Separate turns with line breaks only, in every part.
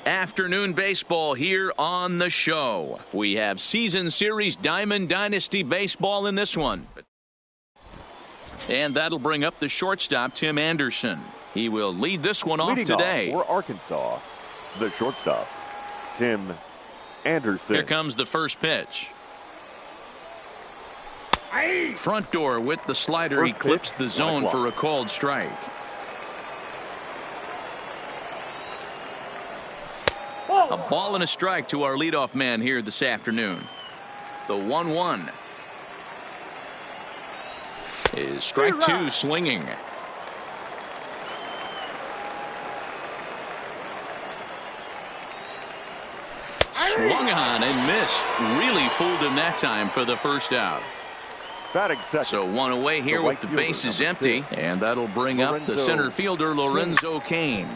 Afternoon baseball here on the show. We have season series Diamond Dynasty baseball in this one. And that'll bring up the shortstop, Tim Anderson. He will lead this one off today.
For Arkansas, the shortstop, Tim Anderson.
Here comes the first pitch. Front door with the slider. He clips the zone for a called strike. A ball and a strike to our leadoff man here this afternoon. The 1-1 is strike two, swinging. Swung on and missed. Really fooled him that time for the first out. So one away here with the bases empty, and that'll bring up the center fielder Lorenzo Cain.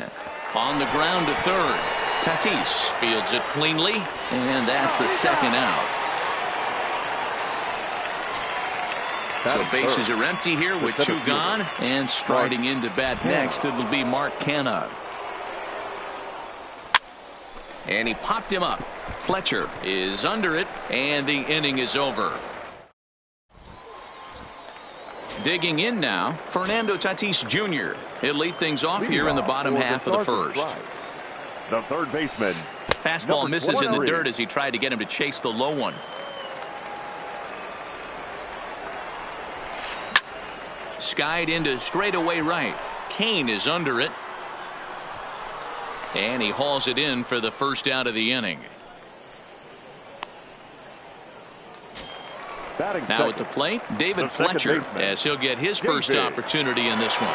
On the ground to third. Tatis fields it cleanly, and that's the second out. So bases are empty here with two gone, and striding into bat next, it'll be Mark Canha. And he popped him up. Fletcher is under it, and the inning is over. Digging in now, Fernando Tatis Jr. He'll lead things off here in the bottom half of the first.
The third baseman.
Fastball misses in the dirt as he tried to get him to chase the low one. Skied into straightaway right. Cain is under it. And he hauls it in for the first out of the inning. Now at the plate, David Fletcher, as he'll get his first opportunity in this one.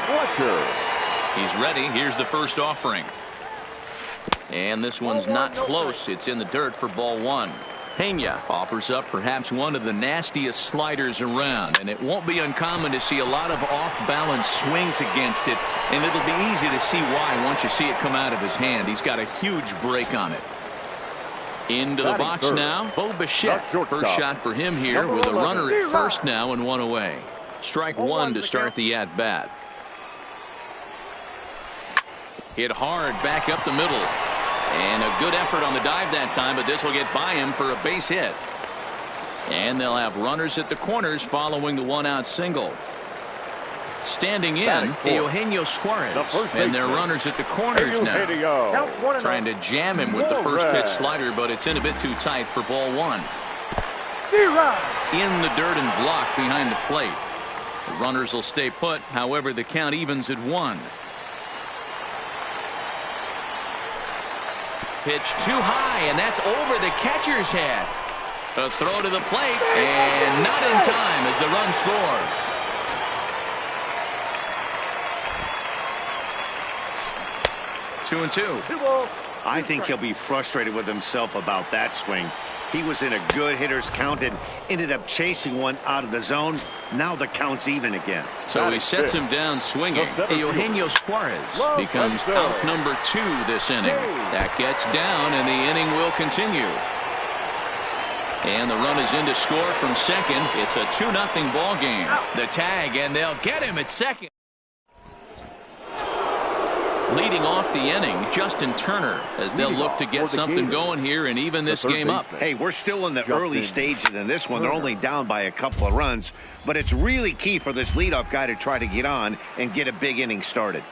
He's ready. Here's the first offering. And this one's not close. It's in the dirt for ball one. Pena offers up perhaps one of the nastiest sliders around, and it won't be uncommon to see a lot of off-balance swings against it, and it'll be easy to see why once you see it come out of his hand. He's got a huge break on it. Into the box now, Bo Bichette. First shot for him here with a runner at first now and one away. Strike one to start the at-bat. Hit hard back up the middle. And a good effort on the dive that time, but this will get by him for a base hit. And they'll have runners at the corners following the one-out single. Standing in, Eugenio Suarez. And their runners at the corners now. Trying to jam him with the first pitch slider, but it's in a bit too tight for ball one. In the dirt and blocked behind the plate. The runners will stay put, however the count evens at one. Pitch too high, and that's over the catcher's head. A throw to the plate, and not in time as the run scores. Two and two.
I think he'll be frustrated with himself about that swing. He was in a good hitter's count and ended up chasing one out of the zone. Now the count's even again.
So he sets him down swinging. Eugenio Suarez becomes out number two this inning. That gets down, and the inning will continue. And the run is in to score from second. It's a 2-0 ball game. The tag, and they'll get him at second. Leading off the inning, Justin Turner, as they'll look to get something going here and even this game up.
Hey, we're still in the early stages in this one. They're only down by a couple of runs, but it's really key for this leadoff guy to try to get on and get a big inning started.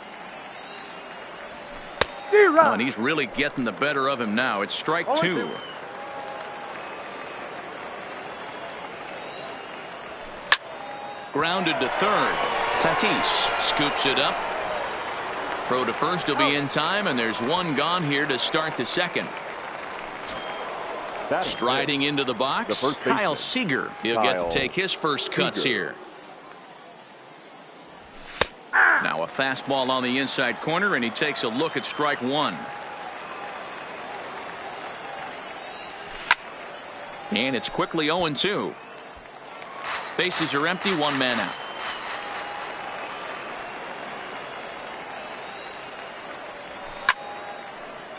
Oh, and he's really getting the better of him now. It's strike two. Grounded to third. Tatis scoops it up. Throw to first will be in time, and there's one gone here to start the second. Striding into the box, Kyle Seager. He'll get to take his first cuts here. Now a fastball on the inside corner, and he takes a look at strike one. And it's quickly 0-2. Bases are empty, one man out.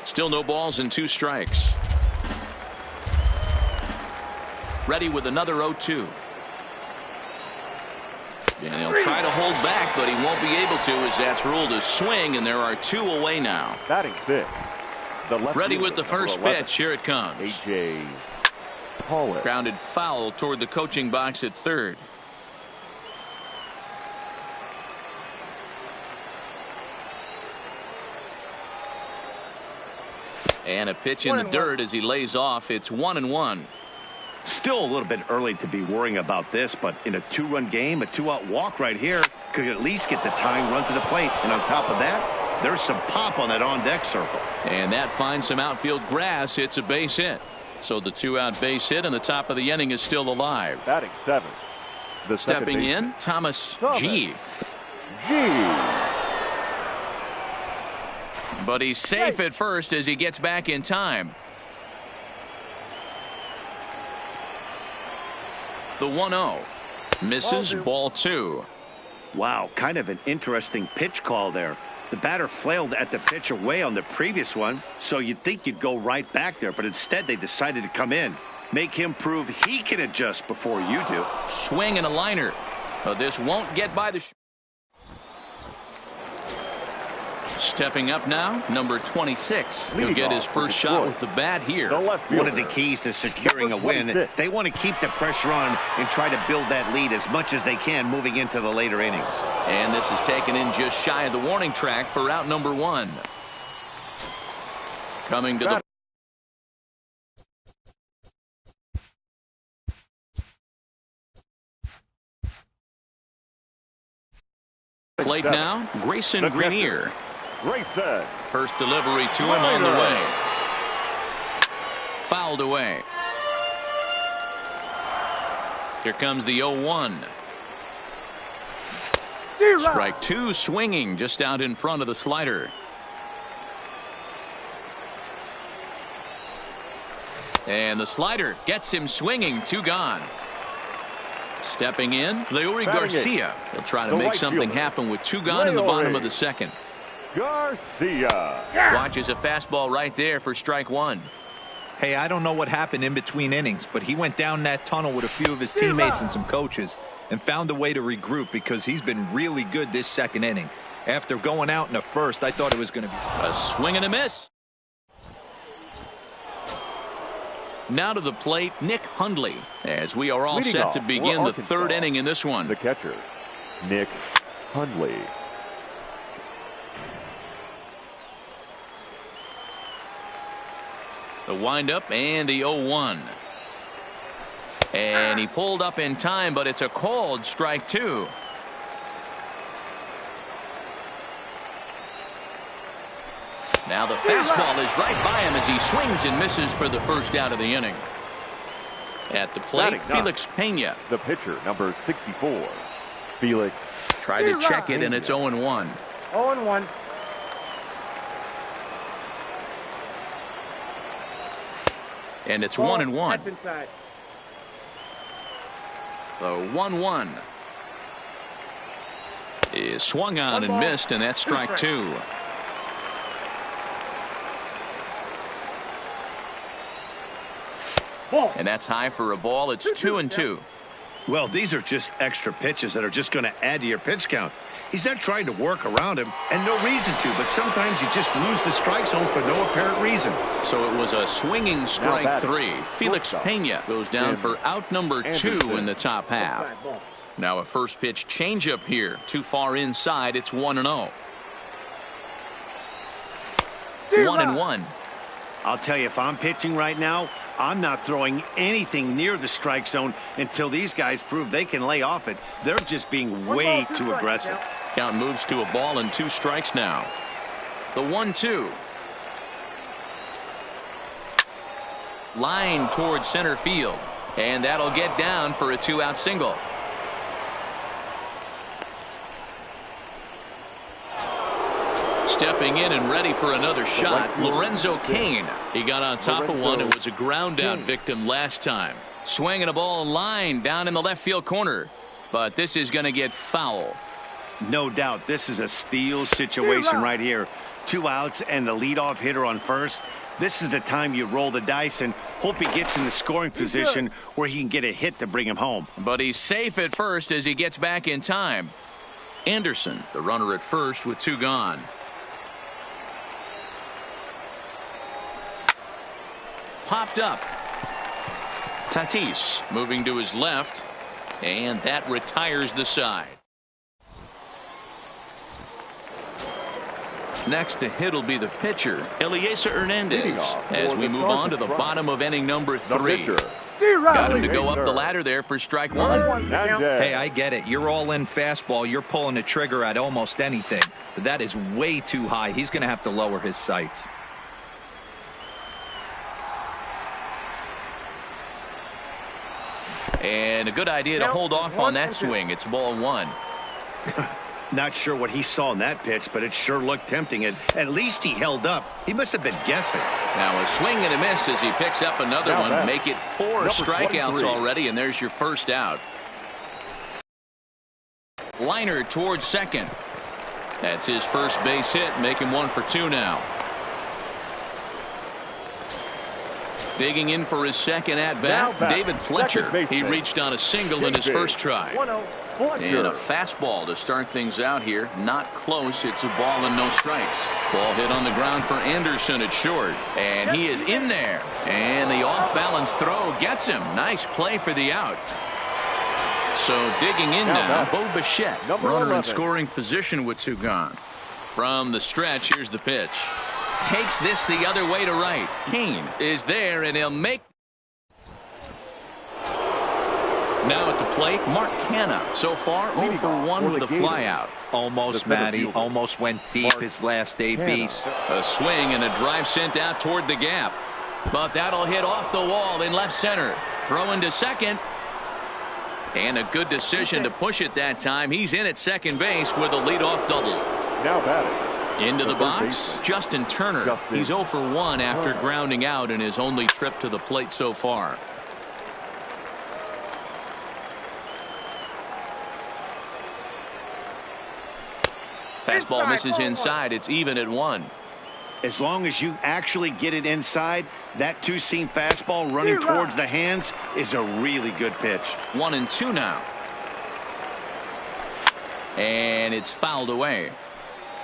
Still no balls and 2 strikes. Ready with another 0-2. And he'll try to hold back, but he won't be able to, as that's ruled a swing, and there are 2 away now.
Batting 6,
Ready with the first pitch. Here it comes.
A.J. Pollock.
Grounded foul toward the coaching box at third. And a pitch in the dirt as he lays off. It's 1-1.
Still a little bit early to be worrying about this, but in a two-run game, a two-out walk right here could at least get the tying run to the plate. And on top of that, there's some pop on that on-deck circle.
And that finds some outfield grass. It's a base hit. So the two-out base hit, and the top of the inning is still alive.
Batting seventh.
Stepping in, Thomas G. But he's safe at first as he gets back in time. The 1-0. Misses, ball two.
Wow, kind of an interesting pitch call there. The batter flailed at the pitch away on the previous one, so you'd think you'd go right back there, but instead they decided to come in. Make him prove he can adjust before you do.
Swing and a liner. But this won't get by the... Stepping up now, number 26. He'll get his first shot with the bat here.
One of the keys to securing a win, they want to keep the pressure on and try to build that lead as much as they can moving into the later innings.
And this is taken in just shy of the warning track for out number 1. Coming to the plate now, Grayson Greenier. First delivery to him on the way. Fouled away. Here comes the 0-1. Strike two, swinging just out in front of the slider. And the slider gets him swinging. Two gone. Stepping in, Leury Garcia. He'll try to make something happen with two gone in the bottom of the second.
Garcia
watches a fastball right there for strike one.
Hey, I don't know what happened in between innings, but he went down that tunnel with a few of his teammates and some coaches and found a way to regroup because he's been really good this second inning. After going out in the first, I thought it was going to be
a swing and a miss. Now to the plate, Nick Hundley, as we are all set to begin the third inning in this one.
The catcher, Nick Hundley.
The windup and the 0-1. And he pulled up in time, but it's a called strike two. Now the fastball is right by him as he swings and misses for the first out of the inning. At the plate, Felix Pena.
The pitcher, number 64, Felix.
Tried to check it, and it's 0-1.
0-1.
And it's 1-1. The 1-1 is swung on and missed, and that's strike two. And that's high for a ball. It's 2-2.
Well, these are just extra pitches that are just going to add to your pitch count. He's not trying to work around him, and no reason to, but sometimes you just lose the strike zone for no apparent reason.
So it was a swinging strike three. Felix Pena goes down for out number 2 in the top half. Now a first pitch changeup here. Too far inside. It's 1-0. 1-1.
I'll tell you, if I'm pitching right now, I'm not throwing anything near the strike zone until these guys prove they can lay off it. They're just being way too aggressive.
Count moves to a ball and 2 strikes now. The 1-2. Line towards center field. And that'll get down for a 2-out single. Stepping in and ready for another shot, Lorenzo Cain. He got on top of one and was a ground out victim last time. Swinging a ball line down in the left field corner. But this is going to get foul.
No doubt this is a steal situation right here. 2 outs and the leadoff hitter on first. This is the time you roll the dice and hope he gets in the scoring position where he can get a hit to bring him home.
But he's safe at first as he gets back in time. Anderson, the runner at first with 2 gone. popped up. Tatis moving to his left, and that retires the side. Next to hit will be the pitcher, Elieser Hernandez, as we move on to the bottom of inning number 3. Got him to go up the ladder there for strike 1.
Hey, I get it. You're all in fastball. You're pulling the trigger at almost anything. But that is way too high. He's going to have to lower his sights.
And a good idea to hold off on that swing. It's ball 1.
Not sure what he saw in that pitch, but it sure looked tempting. And at least he held up. He must have been guessing.
Now a swing and a miss as he picks up another one. Make it 4 strikeouts already, and there's your first out. Liner towards second. That's his first base hit. Make him 1 for 2 now. Digging in for his second at-bat, David Fletcher. He reached on a single in his first try. And a fastball to start things out here. Not close. It's a ball and no strikes. Ball hit on the ground for Anderson at short. And he is in there. And the off-balance throw gets him. Nice play for the out. So digging in now, Bo Bichette. Runner in scoring position with 2 gone. From the stretch, here's the pitch. Takes this the other way to right. Kane is there, and he'll make. Now at the plate, Mark Canha. So far, 0 for 1 with a flyout.
Almost, Matty. Almost went deep his last ABs.
A swing and a drive sent out toward the gap. But that'll hit off the wall in left center. Throwing to second. And a good decision to push it that time. He's in at second base with a leadoff double.
Now batting.
Into the box, Justin Turner. He's 0 for 1 after grounding out in his only trip to the plate so far. Fastball misses inside. It's even at 1.
As long as you actually get it inside, that 2-seam fastball running towards the hands is a really good pitch.
1 and 2 now. And it's fouled away.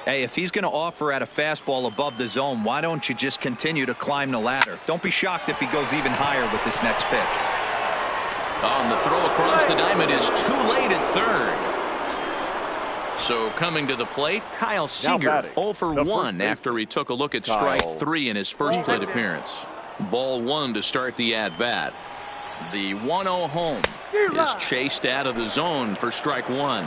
Hey, if he's going to offer at a fastball above the zone, why don't you just continue to climb the ladder? Don't be shocked if he goes even higher with this next pitch.
On the throw across the diamond is too late at third. So coming to the plate, Kyle Seager 0 for 1 after he took a look at strike 3 in his first plate appearance. Ball 1 to start the at-bat. The 1-0 home is chased out of the zone for strike 1.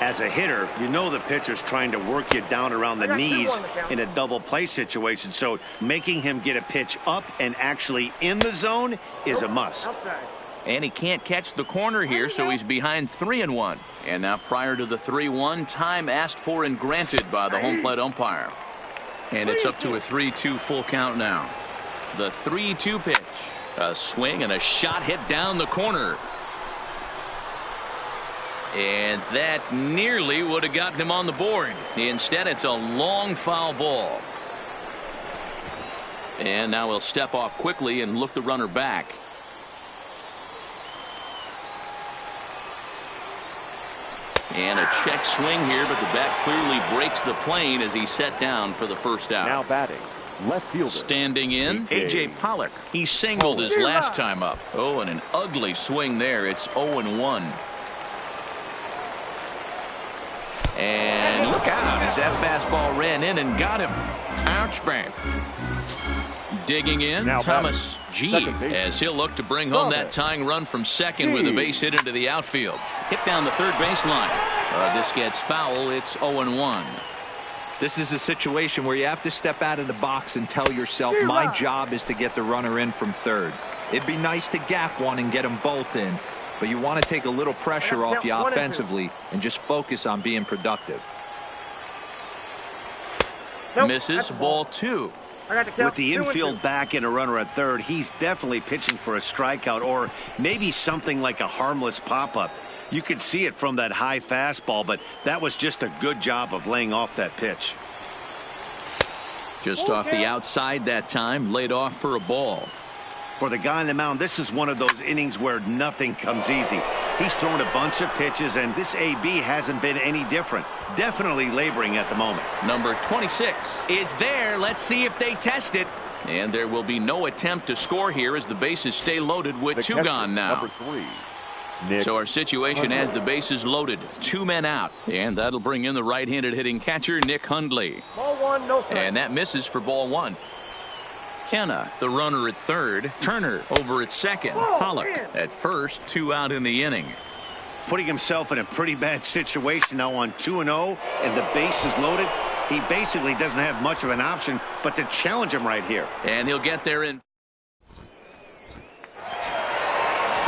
As a hitter, you know the pitcher's trying to work you down around the knees in a double play situation, so making him get a pitch up and actually in the zone is a must.
And he can't catch the corner here, so he's behind 3-1. And now prior to the 3-1, time asked for and granted by the home plate umpire. And it's up to a 3-2 full count now. The 3-2 pitch. A swing and a shot hit down the corner. And that nearly would have gotten him on the board. Instead, it's a long foul ball. And now he'll step off quickly and look the runner back. And a check swing here, but the bat clearly breaks the plane as he's set down for the first out.
Now batting, left fielder.
Standing in, A.J. Pollock. He singled his last time up. Oh, and an ugly swing there. It's 0-1. And look out as that fastball ran in and got him. Ouch, bang. Digging in, now Thomas G. as he'll look to bring home that tying run from second with a base hit into the outfield. Hit down the third baseline. This gets foul. It's 0-1.
This is a situation where you have to step out of the box and tell yourself, my job is to get the runner in from third. It'd be nice to gap one and get them both in, but you want to take a little pressure off you offensively and just focus on being productive.
Misses, ball 2.
With the infield back and a runner at third, he's definitely pitching for a strikeout or maybe something like a harmless pop-up. You could see it from that high fastball, but that was just a good job of laying off that pitch.
Just off the outside that time, laid off for a ball.
For the guy on the mound, this is one of those innings where nothing comes easy. He's thrown a bunch of pitches, and this AB hasn't been any different. Definitely laboring at the moment.
Number 26 is there. Let's see if they test it. And there will be no attempt to score here as the bases stay loaded with two gone now. So our situation has the bases loaded, 2 men out, and that'll bring in the right-handed hitting catcher Nick Hundley. And that misses for ball 1. Kenna, the runner at third. Turner over at second. Pollock at first. 2 out in the inning.
Putting himself in a pretty bad situation now on 2-0, and the bases loaded. He basically doesn't have much of an option but to challenge him right here.
And he'll get there in.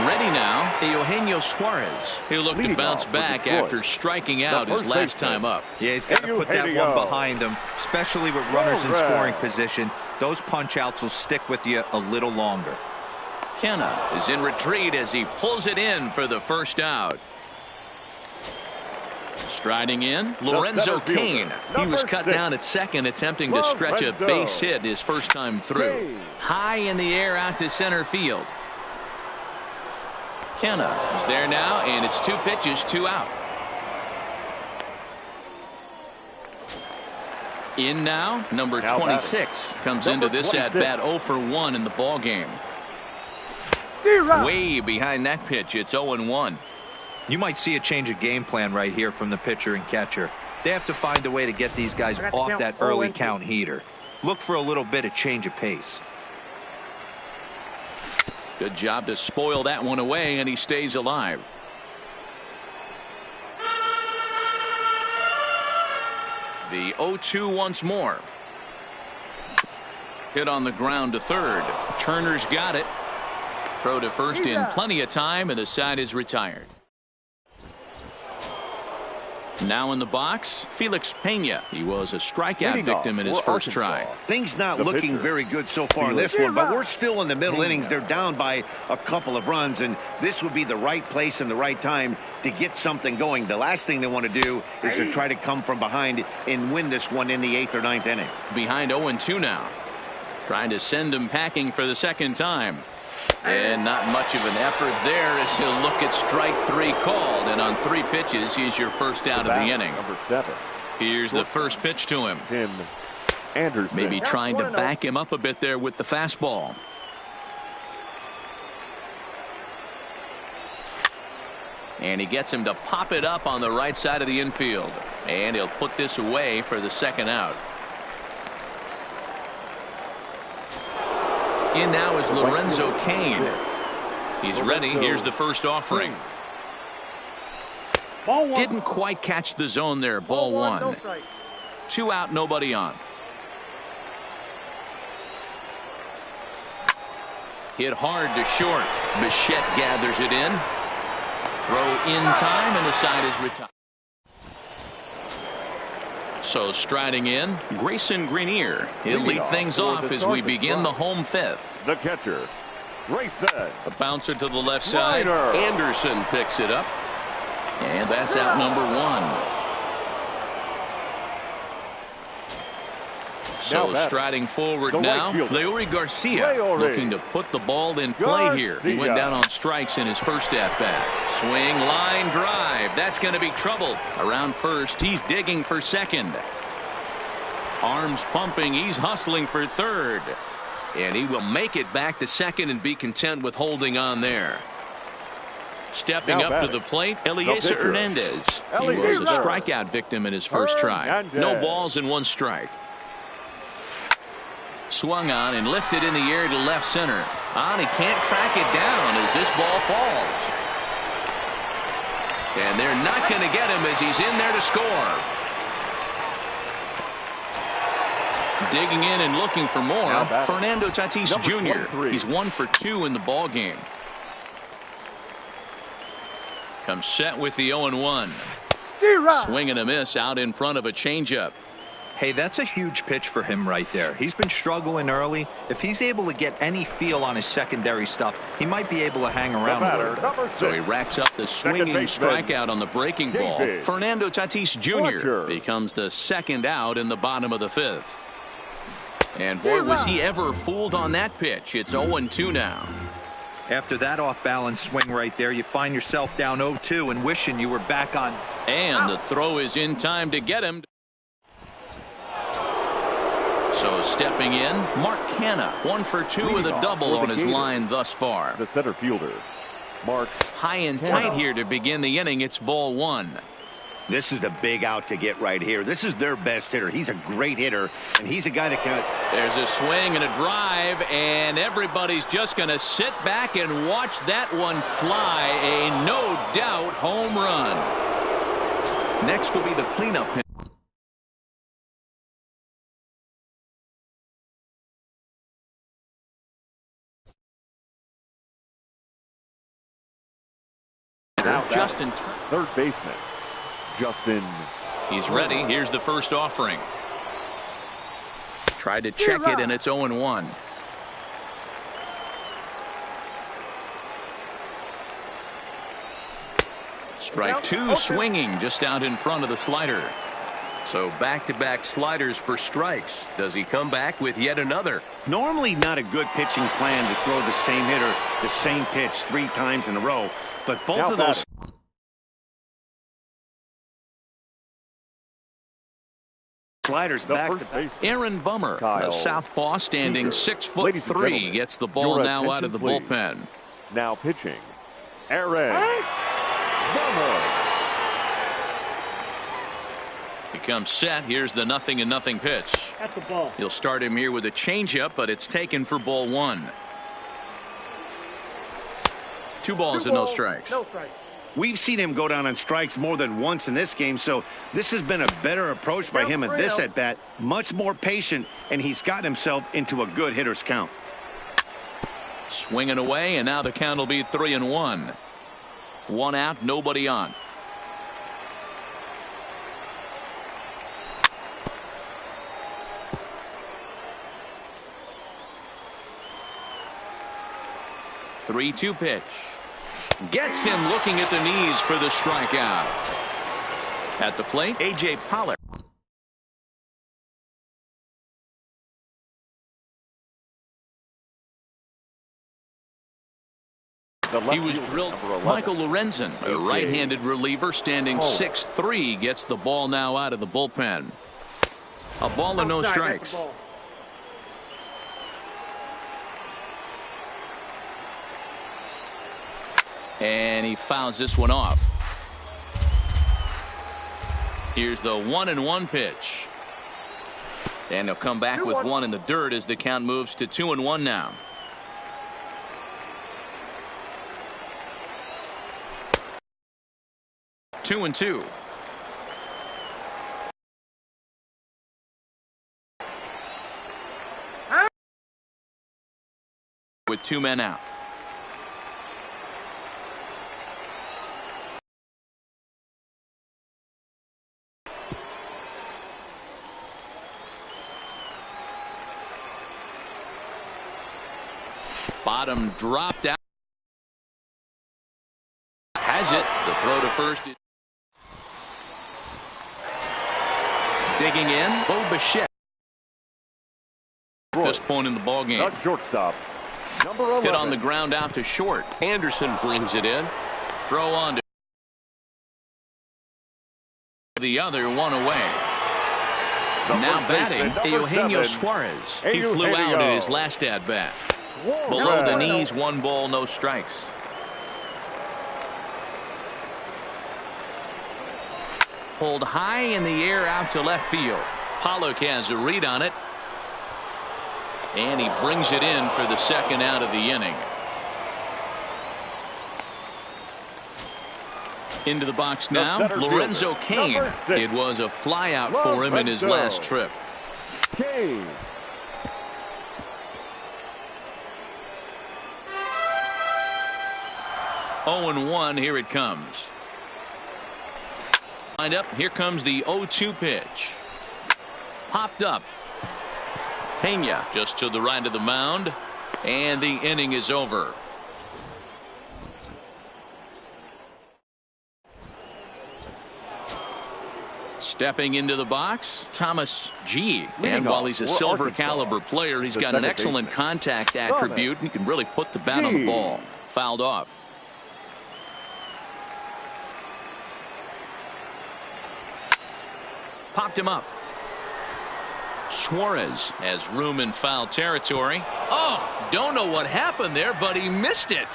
Ready now, Eugenio Suarez. He'll look to bounce back after striking out his last time up.
Yeah, he's got to put that one behind him, especially with runners in scoring position. Those punch outs will stick with you a little longer.
Kenna is in retreat as he pulls it in for the first out. Striding in, Lorenzo Cain. He was cut down at second, attempting to stretch a base hit his first time through. High in the air out to center field. Kenna is there now, and it's 2 pitches, 2 out. In now, number 26 comes into this at bat 0 for 1 in the ball game. Way behind that pitch, it's 0-1.
You might see a change of game plan right here from the pitcher and catcher. They have to find a way to get these guys off that early count heater. Look for a little bit of change of pace.
Good job to spoil that one away, and he stays alive. The 0-2 once more. Hit on the ground to third. Turner's got it. Throw to first in plenty of time, and the side is retired. Now in the box, Felix Pena. He was a strikeout victim in his first try.
Things not looking very good so far in this one, but we're still in the middle innings. They're down by a couple of runs, and this would be the right place and the right time to get something going. The last thing they want to do is to try to come from behind and win this one in the 8th or 9th inning.
Behind 0-2 now. Trying to send him packing for the second time. And not much of an effort there as he'll look at strike 3 called, and on 3 pitches he's your first out of the inning.
Number 7.
Here's the first pitch to him.
Tim Anderson.
Maybe trying to back him up a bit there with the fastball. And he gets him to pop it up on the right side of the infield, and he'll put this away for the second out. In now is Lorenzo Cain. He's ready. Here's the first offering. Didn't quite catch the zone there. Ball 1. 2 out, nobody on. Hit hard to short. Bichette gathers it in. Throw in time, and the side is retired. So striding in, Grayson Greenier. He'll lead things off as we begin the home 5th.
The catcher, Grayson.
A bouncer to the left side. Anderson picks it up. And that's out number 1. So striding forward now, Leury Garcia looking to put the ball in play here. He went down on strikes in his first at-bat. Swing, line drive. That's going to be trouble. Around first, he's digging for second. Arms pumping, he's hustling for third. And he will make it back to second and be content with holding on there. Stepping up to the plate, Eliezer Hernandez. He was a strikeout victim in his first try. No balls and 1 strike. Swung on and lifted in the air to left center. He can't track it down as this ball falls. And they're not going to get him as he's in there to score. Digging in and looking for more, Fernando Tatis Jr. He's 1 for 2 in the ball game. Comes set with the 0-1. Swing and a miss out in front of a changeup.
Hey, that's a huge pitch for him right there. He's been struggling early. If he's able to get any feel on his secondary stuff, he might be able to hang around a little bit.
So he racks up the swinging strikeout on the breaking ball. Fernando Tatis Jr. becomes the second out in the bottom of the 5th. And boy, was he ever fooled on that pitch. It's 0-2 now.
After that off-balance swing right there, you find yourself down 0-2 and wishing you were back on.
And the throw is in time to get him. So stepping in, Mark Canha, 1 for 2 with a double on his line thus far.
The center fielder, Mark.
High and tight here to begin the inning. It's ball 1.
This is the big out to get right here. This is their best hitter. He's a great hitter, and he's a guy that can.
There's a swing and a drive, and everybody's just going to sit back and watch that one fly. A no doubt home run. Next will be the cleanup hit. Justin,
third baseman, Justin.
He's ready. Here's the first offering. Tried to check it, and it's 0-1. Strike 2 swinging just out in front of the slider. So back-to-back sliders for strikes. Does he come back with yet another?
Normally not a good pitching plan to throw the same hitter the same pitch 3 times in a row. But both of those sliders back to
Aaron Bummer, a southpaw standing 6'3", gets the ball now out of the bullpen.
Now pitching, Aaron Bummer.
He comes set. Here's the 0-0 pitch.
At the ball.
He'll start him here with a changeup, but it's taken for ball 1. 2 balls and no strikes.
No strikes.
We've seen him go down on strikes more than once in this game, so this has been a better approach by him at this at-bat. Much more patient, and he's gotten himself into a good hitter's count.
Swinging away, and now the count will be 3-1. 1 out, nobody on. The 3-2 pitch. Gets him looking at the knees for the strikeout. At the plate, A.J. Pollock. He was drilled. Michael Lorenzen, a right-handed reliever standing 6'3", gets the ball now out of the bullpen. A ball and no strikes. And he fouls this one off. Here's the 1-1 pitch. And he'll come back with 1 in the dirt as the count moves to 2-1 now. Two and 2. With 2 men out. Bottom dropped out. Has it. The throw to first. Digging in. Bo Bichette. At this point in the ball game.
Not shortstop. Number 11.
Hit on the ground out to short. Anderson brings it in. Throw on to the other, 1 away. Now batting, Eugenio Suarez. He flew out in his last at bat. Below the knees, 1 ball, no strikes. Pulled high in the air out to left field. Pollock has a read on it. And he brings it in for the 2nd out of the inning. Into the box now, Lorenzo Cain. It was a fly out for him in his last trip.
Cain.
Oh and 1, here it comes. Lined up, here comes the 0-2 pitch. Popped up. Pena just to the right of the mound, and the inning is over. Stepping into the box, Thomas G. And while he's a silver caliber player, he's got an excellent contact attribute. He can really put the bat on the ball. Fouled off. Popped him up. Suarez has room in foul territory. Oh, don't know what happened there, but he missed it.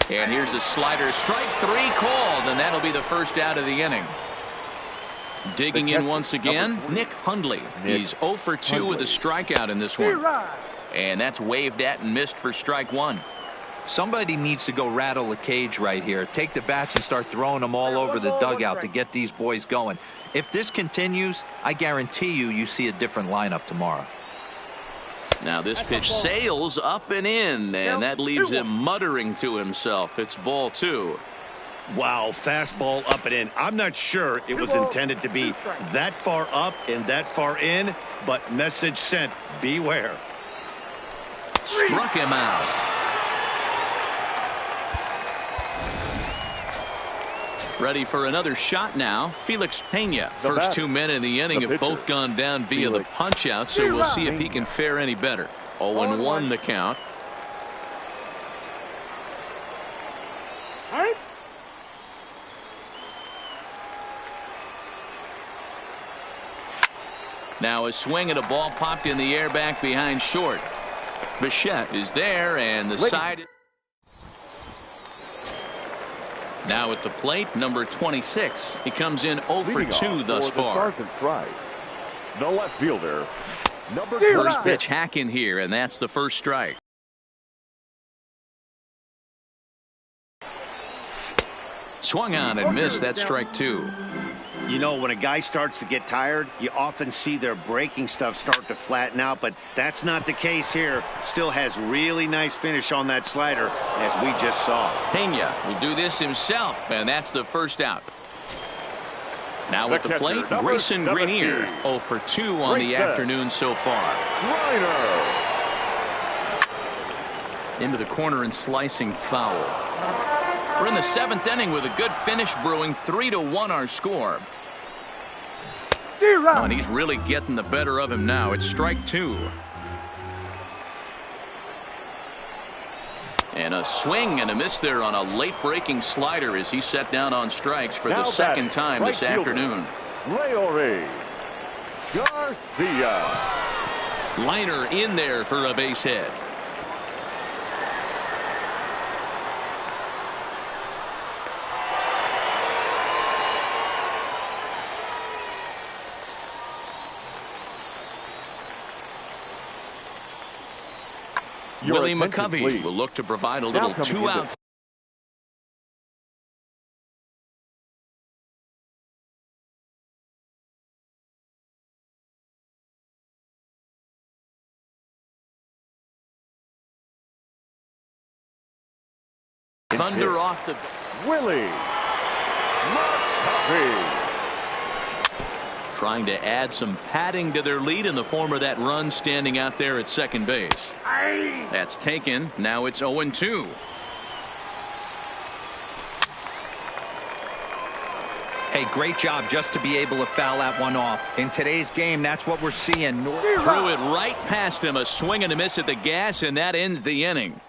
And here's a slider. Strike 3 called, and that'll be the first out of the inning. Digging in once again, Nick Hundley. He's 0 for 2 with a strikeout in this one. And that's waved at and missed for strike 1.
Somebody needs to go rattle a cage right here. Take the bats and start throwing them all over the dugout to get these boys going. If this continues, I guarantee you see a different lineup tomorrow.
Now this pitch sails up and in, and that leaves him muttering to himself. It's ball 2.
Wow, fastball up and in. I'm not sure it was intended to be that far up and that far in, but message sent, beware.
Struck him out. Ready for another shot now. Felix Pena. First 2 men in the inning have both gone down via the punch out, so we'll see if he can fare any better. 0-1 the count. Now a swing and a ball popped in the air back behind short. Bichette is there, and the side. Now at the plate, number 26. He comes in 0 for 2 thus far.
The left fielder, number
First pitch hack in here, and that's the first strike. Swung on and missed. That's strike 2.
You know, when a guy starts to get tired, you often see their breaking stuff start to flatten out, but that's not the case here. Still has really nice finish on that slider, as we just saw.
Pena will do this himself, and that's the first out. Now at the plate, Grayson Greenier, 0 for 2 on the afternoon so far. Into the corner and slicing foul. We're in the 7th inning with a good finish brewing. 3-1 our score. Oh, and he's really getting the better of him now. It's strike 2. And a swing and a miss there on a late breaking slider as he set down on strikes for the second time this afternoon.
Leury Garcia.
Liner in there for a base hit. Willie McCovey will look to provide a little 2-out. Thunder off the
Willie McCovey.
Trying to add some padding to their lead in the form of that run standing out there at second base. That's taken. Now it's 0-2.
Hey, great job just to be able to foul that one off. In today's game, that's what we're seeing.
Threw it right past him. A swing and a miss at the gas, and that ends the inning.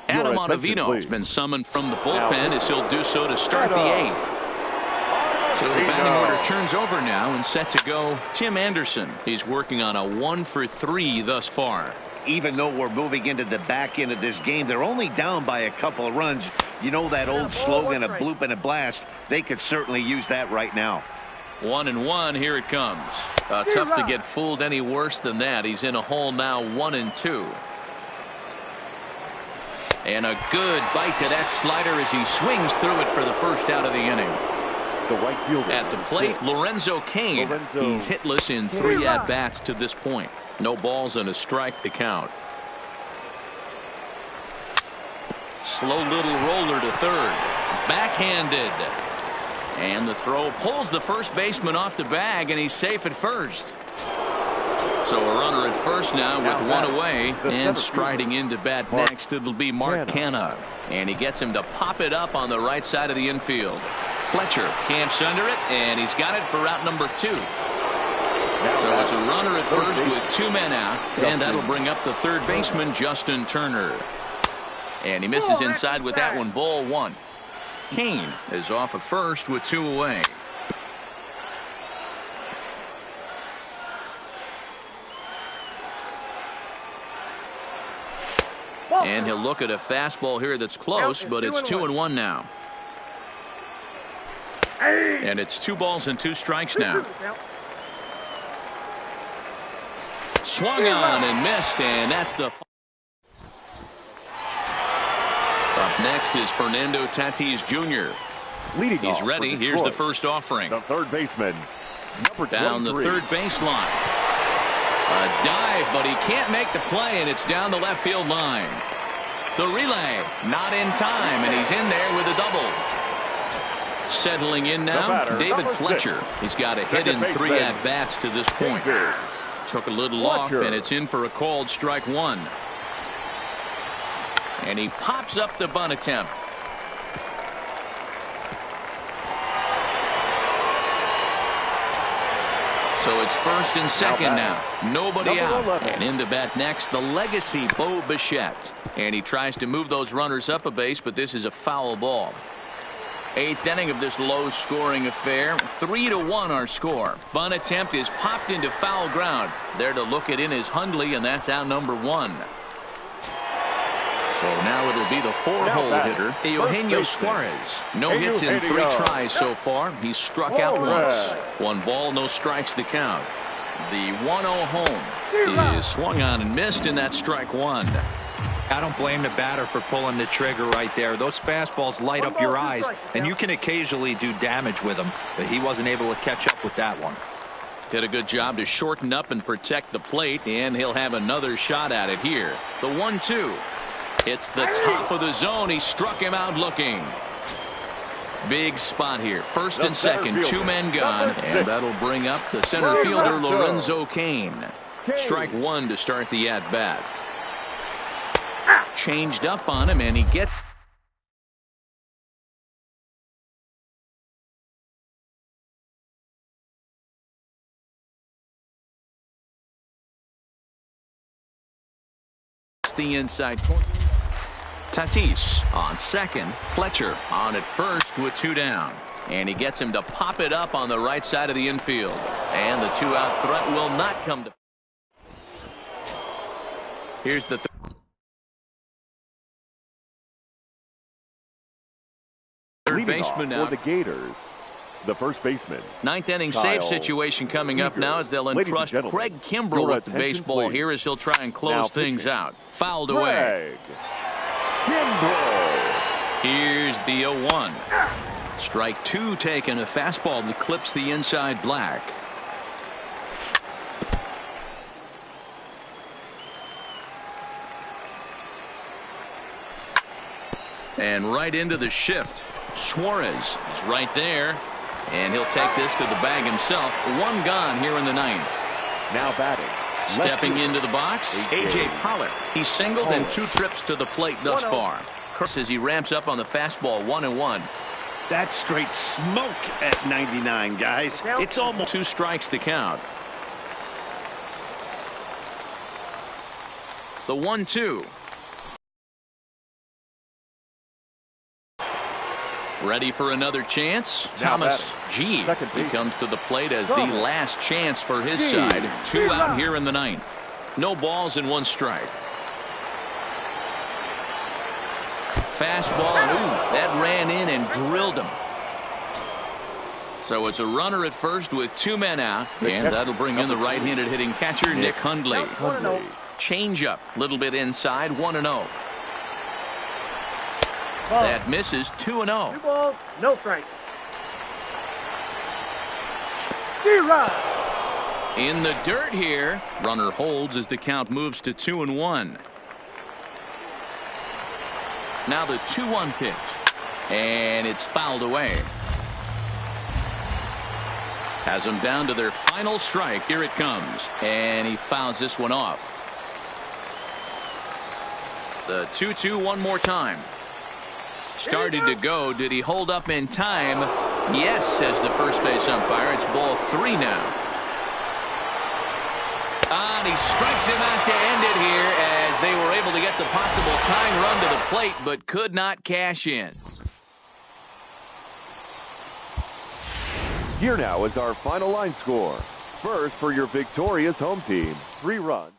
Adam Ottavino has been summoned from the bullpen as he'll do so to start the 8th. So the batting order turns over now and set to go Tim Anderson. He's working on a 1 for 3 thus far.
Even though we're moving into the back end of this game, they're only down by a couple of runs. You know that old slogan, a bloop and a blast. They could certainly use that right now.
1-1. Here it comes. Tough to get fooled any worse than that. He's in a hole now, 1-2. And a good bite to that slider as he swings through it for the first out of the inning.
The right fielder
at the plate, Lorenzo Cain. He's hitless in 3 at-bats to this point. No balls and a strike to count. Slow little roller to third. Backhanded. And the throw pulls the first baseman off the bag, and he's safe at first. So a runner at first now with 1 away, and striding into bat next, it'll be Mark Canha. And he gets him to pop it up on the right side of the infield. Fletcher camps under it, and he's got it for out number 2. So it's a runner at first with 2 men out, and that'll bring up the third baseman, Justin Turner. And he misses inside with that one. Ball one. Kane is off at first with 2 away. And he'll look at a fastball here that's close, but it's 2-1 now. And it's 2 balls and 2 strikes now. Swung on and missed, and that's the... Up next is Fernando Tatis Jr. He's ready. Here's the first offering.
The third baseman, number 23.
Down the third baseline. A dive, but he can't make the play, and it's down the left field line. The relay, not in time, and he's in there with a double. Settling in now, David Fletcher. He's got a hit in 3 at-bats to this point. Took a little off, and it's in for a called strike 1. And he pops up the bunt attempt. So it's first and second now. Nobody out.
11.
And in the bat next, the legacy Bo Bichette. And he tries to move those runners up a base, but this is a foul ball. 8th inning of this low-scoring affair. 3-1 our score. Bunt attempt is popped into foul ground. There to look it in is Hundley, and that's out number 1. So now it'll be the 4-hole hitter, Eugenio Suarez. No hits in 3 tries so far. He's struck out once. 1 ball, no strikes to count. The 1-0 home is swung on and missed, and that's strike 1.
I don't blame the batter for pulling the trigger right there. Those fastballs light up your eyes, and you can occasionally do damage with them, but he wasn't able to catch up with that one.
Did a good job to shorten up and protect the plate, and he'll have another shot at it here. The 1-2. It's the top of the zone. He struck him out looking. Big spot here. First and second, 2 men gone, and that'll bring up the center fielder, Lorenzo Cain. Strike 1 to start the at-bat. Changed up on him, and he gets... the inside corner. Tatis on second. Fletcher on at first with 2 down. And he gets him to pop it up on the right side of the infield. And the 2-out threat will not come to... Here's the third baseman now.
For the Gators, the first baseman.
9th inning save situation coming up now as they'll entrust Craig Kimbrell with the baseball here as he'll try and close things out. Fouled away. Here's the 0-1. Strike 2 taken. A fastball that clips the inside black. And right into the shift. Suarez is right there. And he'll take this to the bag himself. 1 gone here in the 9th.
Now batting.
Stepping into the box, A.J. Pollard. He's singled and 2 trips to the plate thus far. As he ramps up on the fastball, 1-1.
That's straight smoke at 99, guys. It's almost
2 strikes to count. The 1-2. Ready for another chance. Thomas G. He comes to the plate as the last chance for his side. 2 out here in the 9th. No balls and 1 strike. Fastball, and ooh, that ran in and drilled him. So it's a runner at first with 2 men out, and that'll bring in the right-handed hitting catcher, Nick Hundley. Change up, little bit inside, 1-0. That misses, 2-0.
2 balls, no strikes.
In the dirt here. Runner holds as the count moves to 2-1. Now the 2-1 pitch. And it's fouled away. Has them down to their final strike. Here it comes. And he fouls this one off. The 2-2 one more time. Started to go. Did he hold up in time? Yes, says the first base umpire. It's ball 3 now. On and he strikes him out to end it here as they were able to get the possible tying run to the plate but could not cash in.
Here now is our final line score. First, for your victorious home team, 3 runs.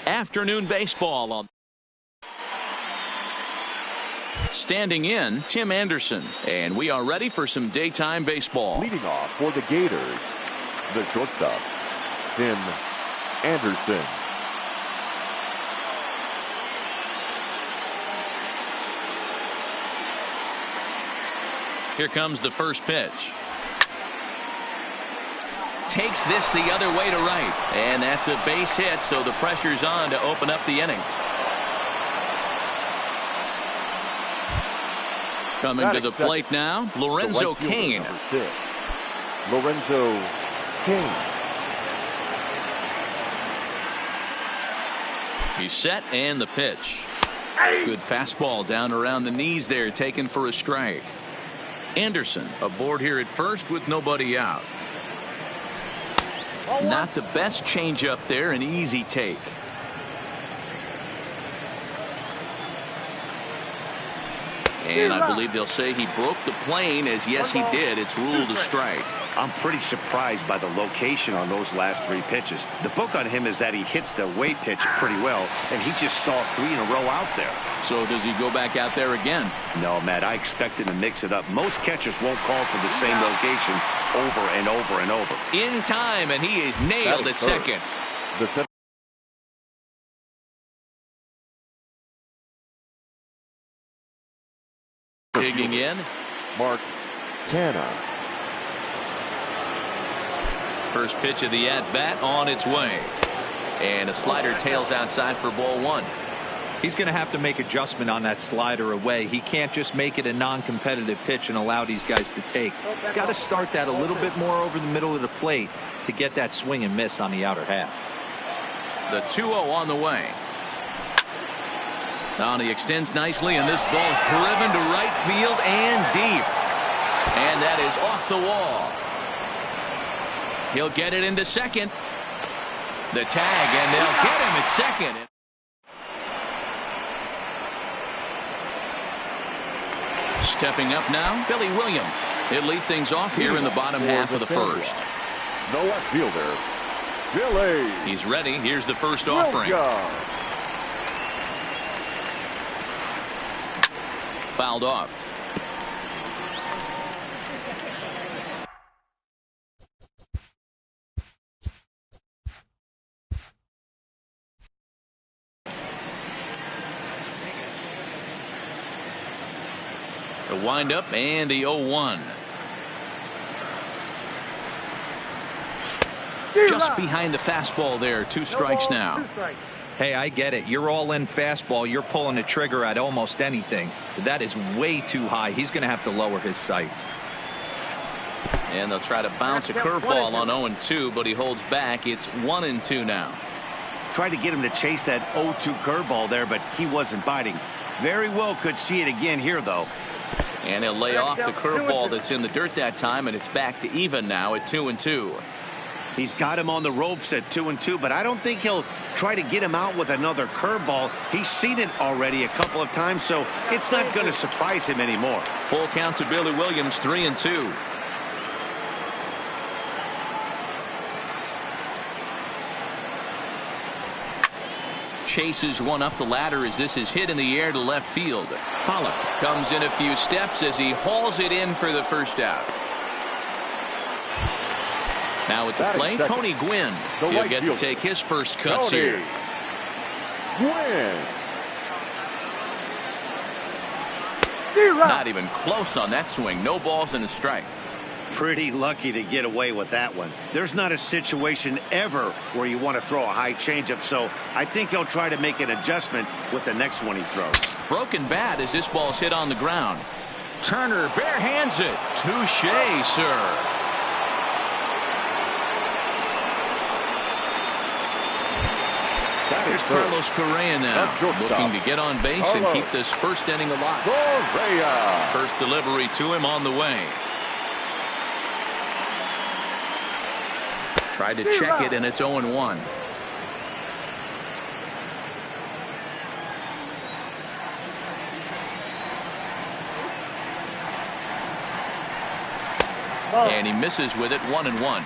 Afternoon baseball on. Standing in, Tim Anderson. And we are ready for some daytime baseball.
Leading off for the Gators, the shortstop, Tim Anderson.
Here comes the first pitch. Takes this the other way to right. And that's a base hit, so the pressure's on to open up the inning. Coming to the plate now, Lorenzo Cain.
Lorenzo Cain.
He's set and the pitch. Good fastball down around the knees there, taken for a strike. Anderson aboard here at first with nobody out. Not the best changeup there, an easy take. And I believe they'll say he broke the plane, as yes he did. It's ruled a strike.
I'm pretty surprised by the location on those last 3 pitches. The book on him is that he hits the away pitch pretty well, and he just saw 3 in a row out there.
So does he go back out there again?
No, Matt, I expect him to mix it up. Most catchers won't call for the same location over and over and over.
In time, and he is nailed at second. Digging in.
Mark Canha.
First pitch of the at-bat on its way. And a slider tails outside for ball one.
He's going to have to make adjustment on that slider away. He can't just make it a non-competitive pitch and allow these guys to take. He's got to start that a little bit more over the middle of the plate to get that swing and miss on the outer half.
The 2-0 on the way. Now he extends nicely, and this ball is driven to right field and deep. And that is off the wall. He'll get it into second. The tag, and they'll get him at second. Stepping up now, Billy Williams. He'll lead things off here in the bottom half of the first.
The left fielder, Billy.
He's ready. Here's the first offering. Fouled off. The windup and the 0-1. Just behind the fastball there. 2 strikes now.
Hey, I get it. You're all in fastball. You're pulling the trigger at almost anything. That is way too high. He's going to have to lower his sights.
And they'll try to bounce a curveball on 0-2, but he holds back. It's 1-2 now.
Tried to get him to chase that 0-2 curveball there, but he wasn't biting. Very well could see it again here, though.
And he'll lay off the curveball that's in the dirt that time, and it's back to even now at 2-2.
He's got him on the ropes at 2-2, but I don't think he'll try to get him out with another curveball. He's seen it already a couple of times, so it's not going to surprise him anymore.
Full count to Billy Williams, 3-2. Chases one up the ladder as this is hit in the air to left field. Pollock comes in a few steps as he hauls it in for the first out. Now at the plate, Tony Gwynn. He'll get to take his first cuts here.
Gwynn.
Not even close on that swing. No balls and a strike.
Pretty lucky to get away with that one. There's not a situation ever where you want to throw a high changeup, so I think he'll try to make an adjustment with the next one he throws.
Broken bat as this ball's hit on the ground. Turner bare hands it. Touche, sir. Here's Carlos Correa now, looking to get on base and keep this first inning alive. First delivery to him on the way. Tried to check it, and it's 0-1. And he misses with it, 1-1.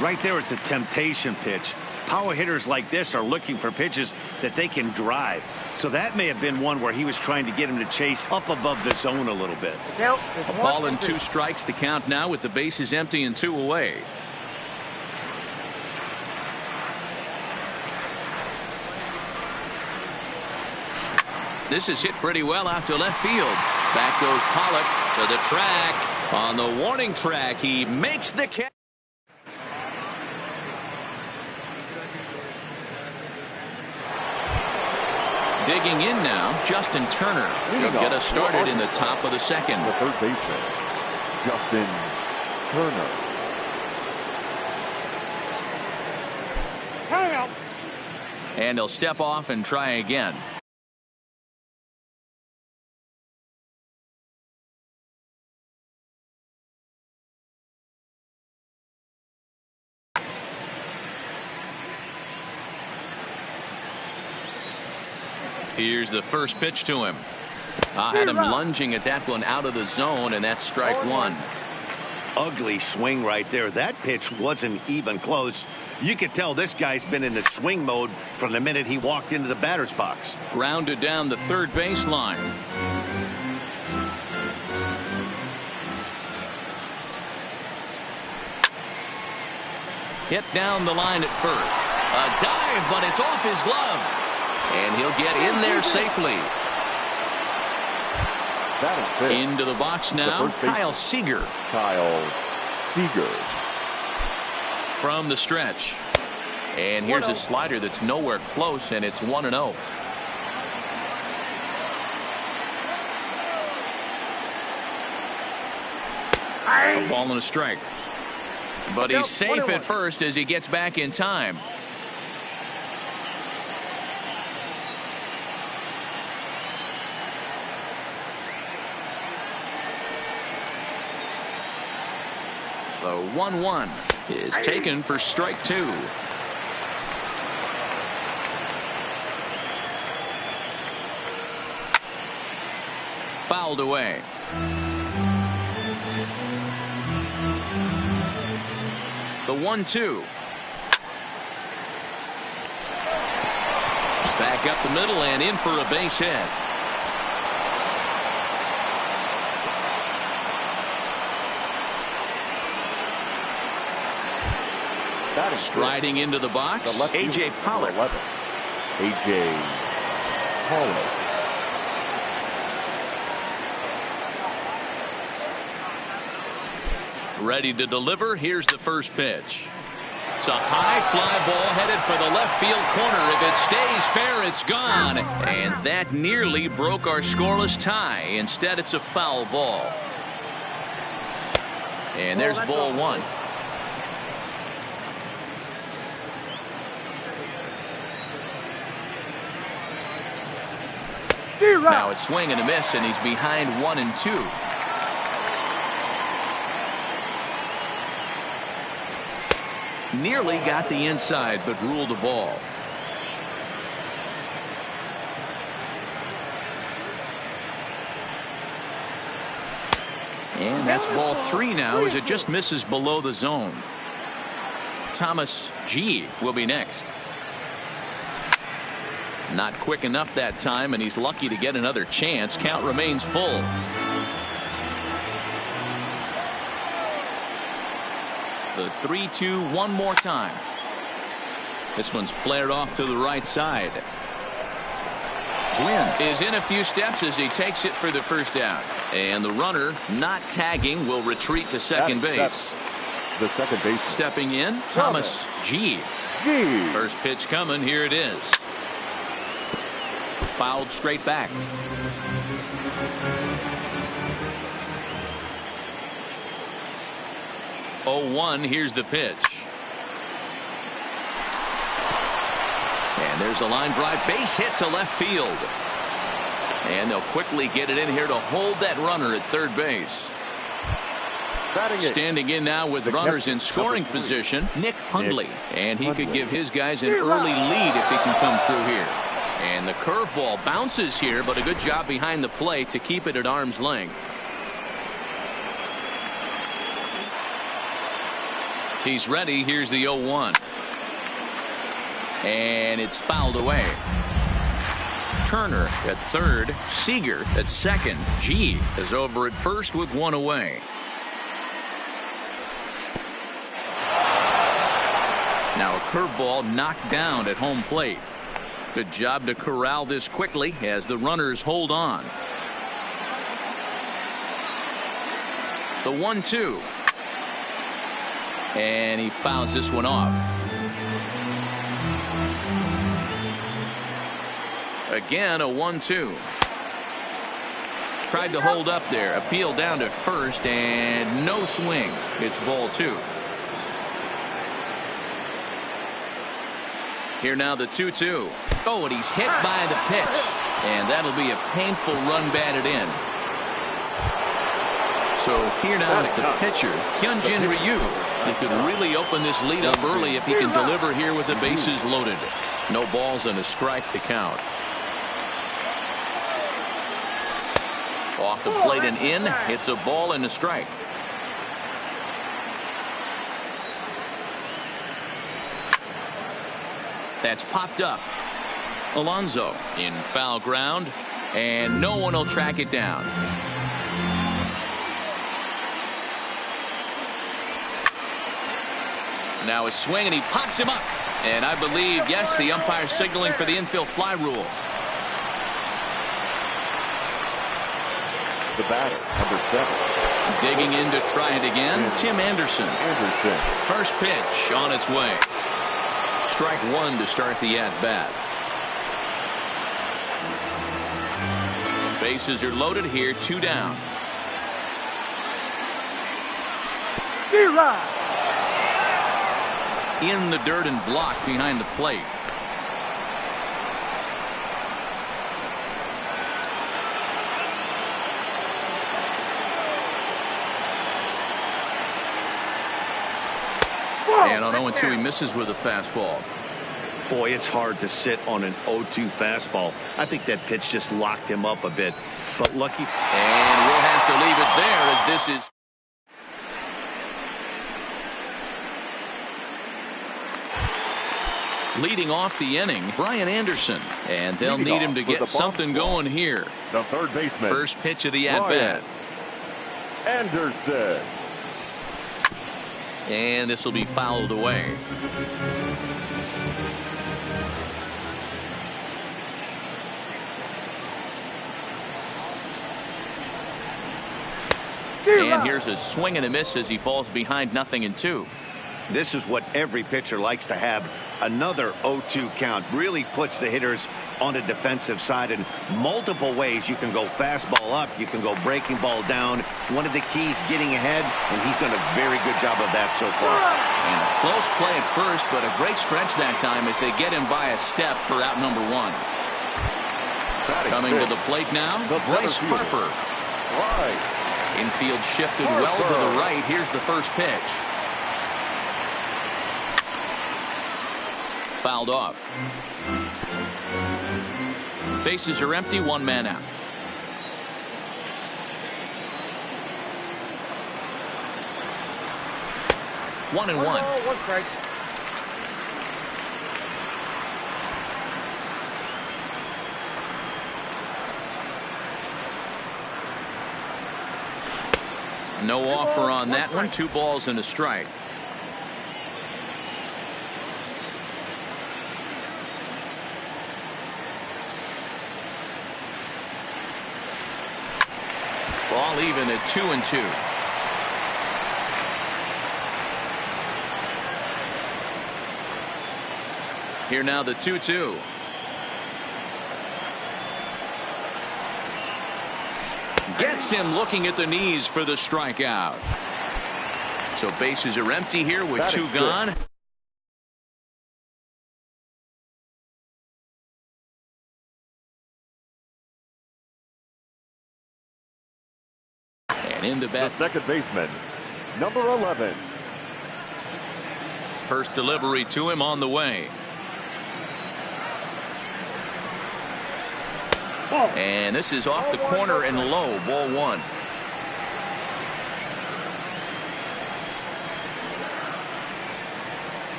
Right there is a temptation pitch. Power hitters like this are looking for pitches that they can drive. So that may have been one where he was trying to get him to chase up above the zone a little bit.
A ball and 2 strikes to count now with the bases empty and 2 away. This is hit pretty well out to left field. Back goes Pollock to the track. On the warning track, he makes the catch. Digging in now, Justin Turner. He'll get us started in the top of the second.
The third baseman, Justin Turner.
And he'll step off and try again. Here's the first pitch to him. I had him lunging at that one out of the zone, and that's strike 1.
Ugly swing right there. That pitch wasn't even close. You could tell this guy's been in the swing mode from the minute he walked into the batter's box.
Grounded down the third baseline. Hit down the line at first. A dive, but it's off his glove. And he'll get in there safely. Into the box now, Kyle Seager.
Kyle Seager.
From the stretch. And here's a slider that's nowhere close, and it's 1-0. A ball and a strike. But he's safe at first as he gets back in time. The 1-1 is taken for strike 2. Fouled away. The 1-2. Back up the middle and in for a base hit. Striding into the box, A.J. Pollock.
A.J. Pollock.
Ready to deliver. Here's the first pitch. It's a high fly ball headed for the left field corner. If it stays fair, it's gone. And that nearly broke our scoreless tie. Instead, it's a foul ball. And there's ball 1. Now it's swing and a miss, and he's behind 1-2. Nearly got the inside, but ruled a ball. And that's ball 3 now as it just misses below the zone. Thomas G will be next. Not quick enough that time, and he's lucky to get another chance. Count remains full. The 3-2 one more time. This one's flared off to the right side. Gwynn is in a few steps as he takes it for the first down. And the runner, not tagging, will retreat to second base.
The second base.
Stepping in, Thomas G. First pitch coming. Here it is. Fouled straight back. Oh, 1. Here's the pitch. And there's a line drive, base hit to left field. And they'll quickly get it in here to hold that runner at third base. Standing in now with runners in scoring position, Nick Hundley. And he could give his guys an early lead if he can come through here. And the curveball bounces here, but a good job behind the plate to keep it at arm's length. He's ready. Here's the 0-1. And it's fouled away. Turner at third. Seager at second. G is over at first with 1 away. Now a curveball knocked down at home plate. Good job to corral this quickly as the runners hold on. The 1-2. And he fouls this one off. Again, a 1-2. Tried to hold up there. Appeal down to first, and no swing. It's ball 2. Here now the 2-2. Oh, and he's hit by the pitch. And that'll be a painful run batted in. So here now is the pitcher, Hyunjin Ryu. He could really open this lead up early if he can deliver here with the bases loaded. No balls and a strike to count. Off the plate and in. It's a ball and a strike. That's popped up. Alonso in foul ground, and no one will track it down. Now a swing, and he pops him up. And I believe, yes, the umpire signaling for the infield fly rule.
The batter, number 7.
Digging in to try it again, Tim Anderson. First pitch on its way. strike one to start the at-bat. Bases are loaded here, 2 down. In the dirt and blocked behind the plate. And on 0-2, he misses with a fastball.
Boy, it's hard to sit on an 0-2 fastball. I think that pitch just locked him up a bit. But lucky.
And we'll have to leave it there as this is. Leading off the inning, Brian Anderson. And they'll need him to get something going here.
The third baseman.
First pitch of the at-bat.
Anderson.
And this will be fouled away. And here's a swing and a miss as he falls behind 0-2.
This is what every pitcher likes to have. Another 0-2 count really puts the hitters on the defensive side in multiple ways. You can go fastball up, you can go breaking ball down. One of the keys, getting ahead, and he's done a very good job of that so far.
And a close play at first, but a great stretch that time as they get him by a step for out number 1. Coming to the plate now, Bryce Harper. Infield shifted well to the right. Here's the first pitch. Fouled off. Bases are empty, 1 man out. One and one.
One strike.
No offer on that one. 2 balls and a strike. Ball even at 2-2. Here now the 2-2. Gets him looking at the knees for the strikeout. So bases are empty here with 2 gone. And in the bat,
the second baseman, number 11.
First delivery to him on the way. And this is off the corner and low, ball 1.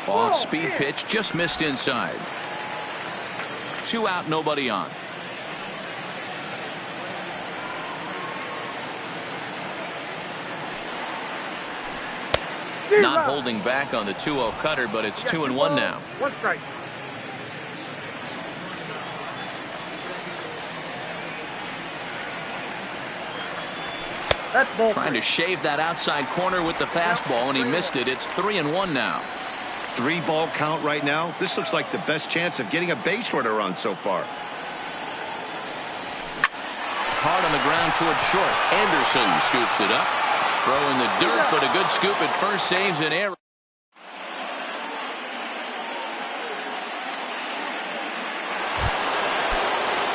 Off speed pitch, just missed inside. 2 out, nobody on. Not holding back on the 2-0 cutter, but it's 2-1 now.
1 strike.
Trying to shave that outside corner with the fastball, and he missed it. It's 3-1 now.
3-ball count right now. This looks like the best chance of getting a base runner on so far.
Hard on the ground towards short. Anderson scoops it up. Throw in the dirt, but a good scoop at first, saves an error.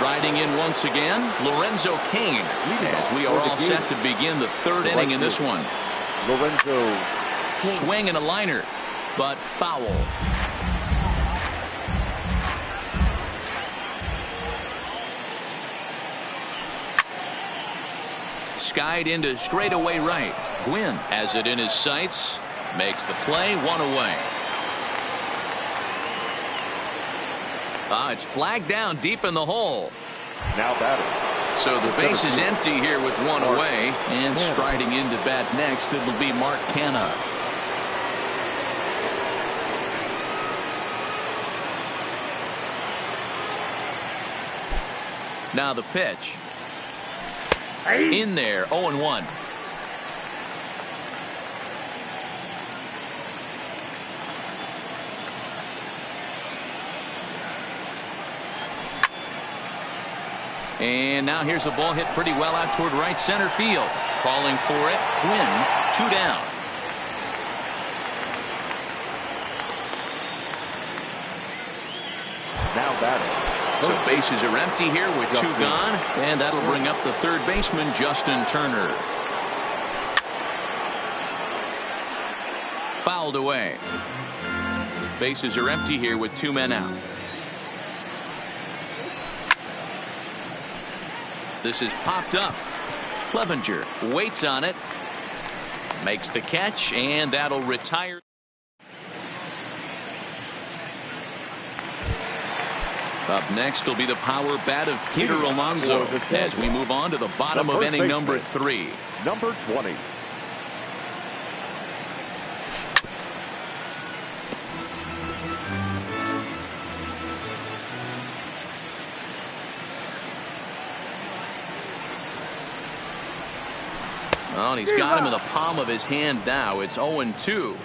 Riding in once again, Lorenzo Cain, as we are all set to begin the 3rd inning in this one.
Lorenzo.
Swing and a liner, but foul. Skied into straightaway right. Gwynn has it in his sights, makes the play, 1 away. It's flagged down deep in the hole.
Now batting.
So the base is empty here with 1 away, and striding into bat next, it will be Mark Canha. Now the pitch. In there, 0-1. And now here's a ball hit pretty well out toward right center field. Calling for it. Quinn, 2 down.
Now batting.
So bases are empty here with 2 gone. And that'll bring up the third baseman, Justin Turner. Fouled away. Bases are empty here with 2 men out. This is popped up. Clevenger waits on it. Makes the catch, and that'll retire. Up next will be the power bat of Peter Alonso as we move on to the bottom of inning number 3.
Number 20.
Oh, and he's got him in the palm of his hand now. It's 0-2.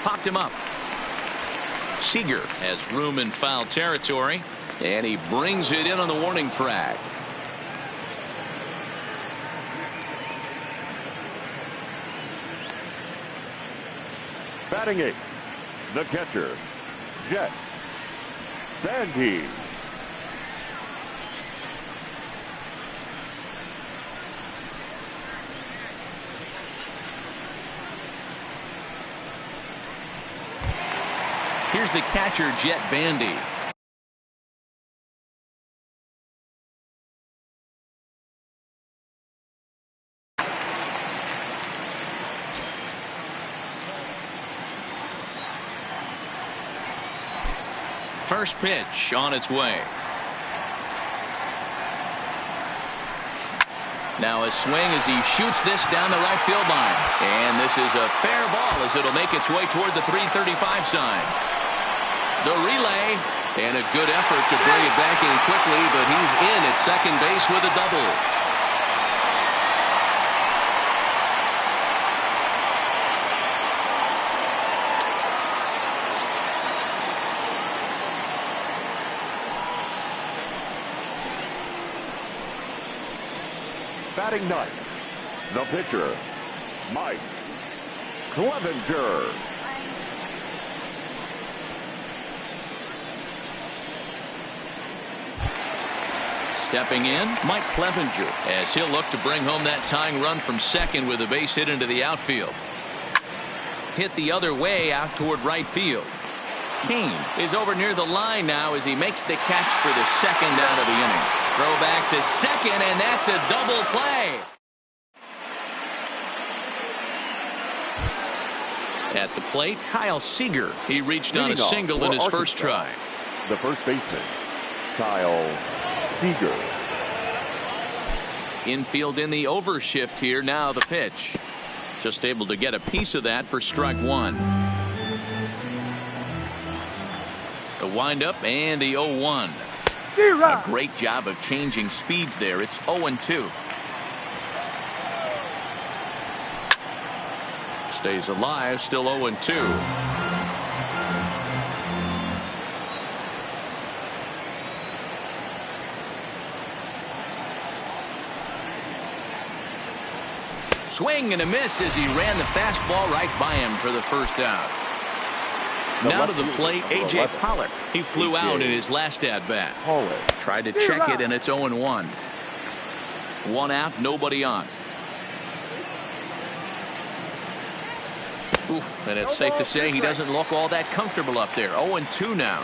Popped him up. Seager has room in foul territory, and he brings it in on the warning track.
Batting 8th, the catcher, Jet Bandy.
Here's the catcher, Jet Bandy. First pitch on its way. Now a swing as he shoots this down the right field line. And this is a fair ball as it'll make its way toward the 335 sign. The relay, and a good effort to bring it back in quickly, but he's in at second base with a double.
Batting 9th, the pitcher, Mike Clevenger.
Stepping in, Mike Clevenger, as he'll look to bring home that tying run from second with a base hit into the outfield. Hit the other way out toward right field. Kane is over near the line now as he makes the catch for the second out of the inning. Throw back to second, and that's a double play. At the plate, Kyle Seager. He reached on a single in his first try.
The first baseman, Kyle Seager.
Infield in the overshift here. Now the pitch. Just able to get a piece of that for strike 1. The windup and the 0-1. A great job of changing speeds there. It's 0-2. Stays alive, still 0-2. Swing and a miss as he ran the fastball right by him for the first out. Now to the plate, A.J. Pollock. He flew out in his last at-bat. Tried to check it, and it's 0-1. 1 out, nobody on. Oof, and it's safe to say he doesn't look all that comfortable up there. 0-2 now.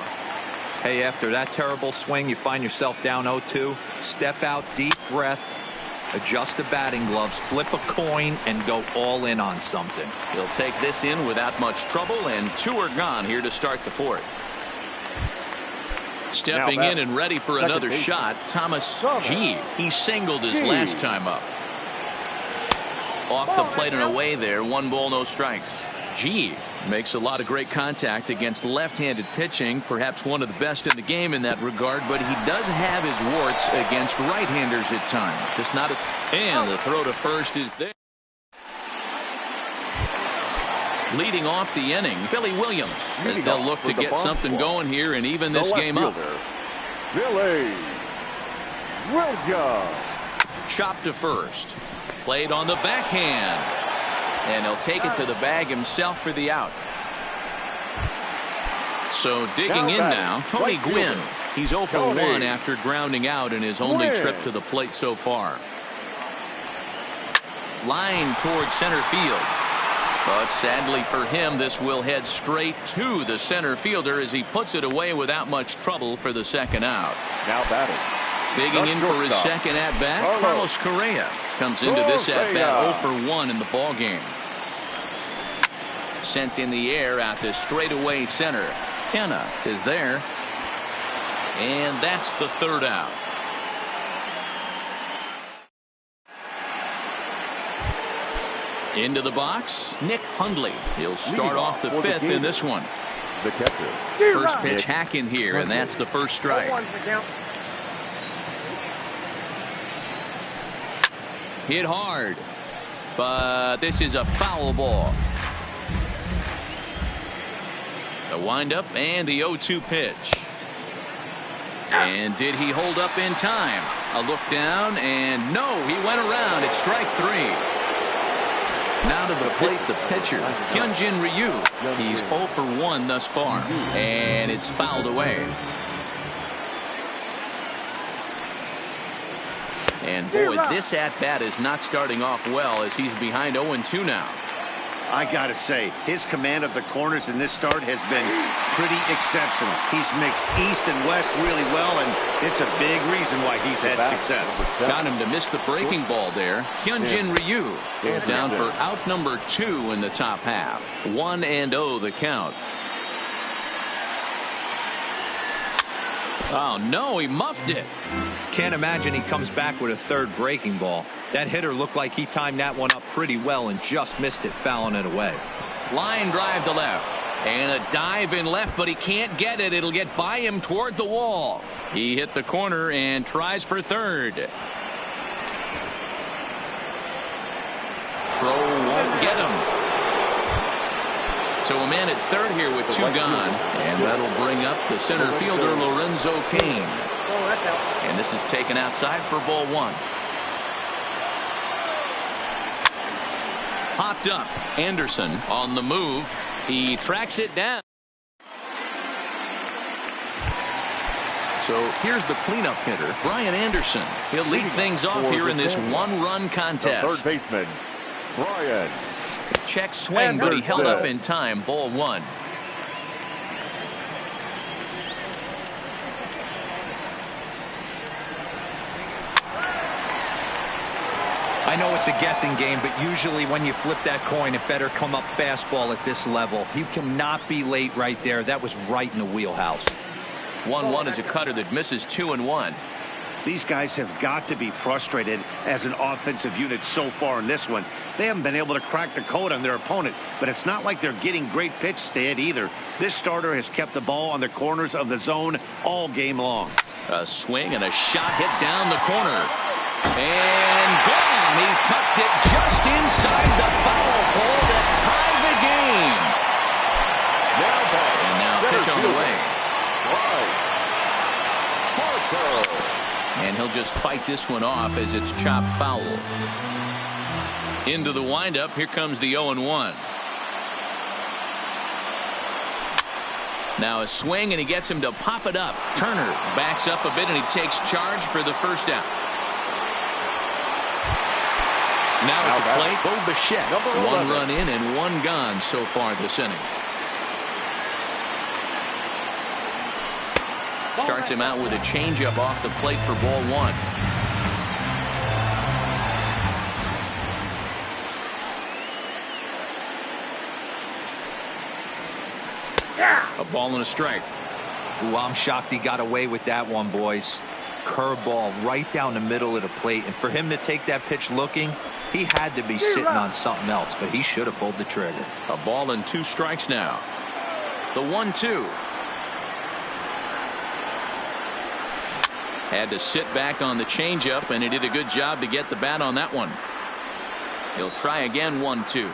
Hey, after that terrible swing, you find yourself down 0-2. Step out, deep breath, adjust the batting gloves, flip a coin, and go all in on something.
He'll take this in without much trouble, and 2 are gone here to start the 4th. Stepping in and ready for another shot, Thomas G. He singled his last time up. Off the plate and away there. 1 ball, no strikes. G makes a lot of great contact against left-handed pitching, perhaps one of the best in the game in that regard, but he does have his warts against right-handers at times. Just not and the throw to first is there. Leading off the inning, Billy Williams, as they'll look to get something going here and even this game up.
Billy Williams.
Chopped to first. Played on the backhand. And he'll take it to the bag himself for the out. So digging in now, Tony Gwynn. He's 0 for 1 after grounding out in his only trip to the plate so far. Line towards center field. But sadly for him, this will head straight to the center fielder as he puts it away without much trouble for the second out.
Now batting.
Digging in for his second at-bat, Carlos Correa comes into this at-bat 0 for 1 in the ballgame. Sent in the air out to straightaway center. Kenna is there. And that's the third out. Into the box, Nick Hundley. He'll start off the fifth in this one.
The catcher.
First pitch hack in here, and that's the first strike. Hit hard, but this is a foul ball. The windup and the 0-2 pitch. And did he hold up in time? A look down, and no, he went around. It's strike three. Now to the plate, the pitcher, Hyunjin Ryu. He's 0 for 1 thus far, and it's fouled away. And boy, this at-bat is not starting off well as he's behind 0-2 now.
I gotta say, his command of the corners in this start has been pretty exceptional. He's mixed east and west really well, and it's a big reason why he's had success.
Got him to miss the breaking ball there. Hyunjin Ryu is down for out number 2 in the top half. 1-0 the count. Oh no, he muffed it.
Can't imagine he comes back with a third breaking ball. That hitter looked like he timed that one up pretty well and just missed it, fouling it away.
Line drive to left. And a dive in left, but he can't get it. It'll get by him toward the wall. He hit the corner and tries for third. Throw won't get him. So a man at third here with 2 gone. And that'll bring up the center fielder, Lorenzo Cain. And this is taken outside for ball 1. Popped up. Anderson on the move. He tracks it down. So here's the cleanup hitter, Brian Anderson. He'll lead things off here in this 1-run contest.
The third baseman, Brian.
Check swing, but he held up in time. Ball 1.
I know it's a guessing game, but usually when you flip that coin, it better come up fastball at this level. You cannot be late right there. That was right in the wheelhouse.
1-1 is a cutter that misses 2-1.
These guys have got to be frustrated as an offensive unit so far in this one. They haven't been able to crack the code on their opponent, but it's not like they're getting great pitches to hit either. This starter has kept the ball on the corners of the zone all game long.
A swing and a shot hit down the corner. And gone. He tucked it just inside the foul pole to tie the game. And now pitch on the way. And he'll just fight this one off as it's chopped foul. Into the windup. Here comes the 0-1. Now a swing, and he gets him to pop it up. Turner backs up a bit, and he takes charge for the first out. Now at the plate, Bo Bichette. 1 run in and 1 gone so far this inning. Starts him out with a changeup off the plate for ball 1. A ball and a strike.
Ooh, I'm shocked he got away with that one, boys. Curveball right down the middle of the plate, and for him to take that pitch looking, he had to be sitting on something else, but he should have pulled the trigger.
A ball and 2 strikes now. The 1-2. Had to sit back on the changeup, and he did a good job to get the bat on that one. He'll try again. 1-2.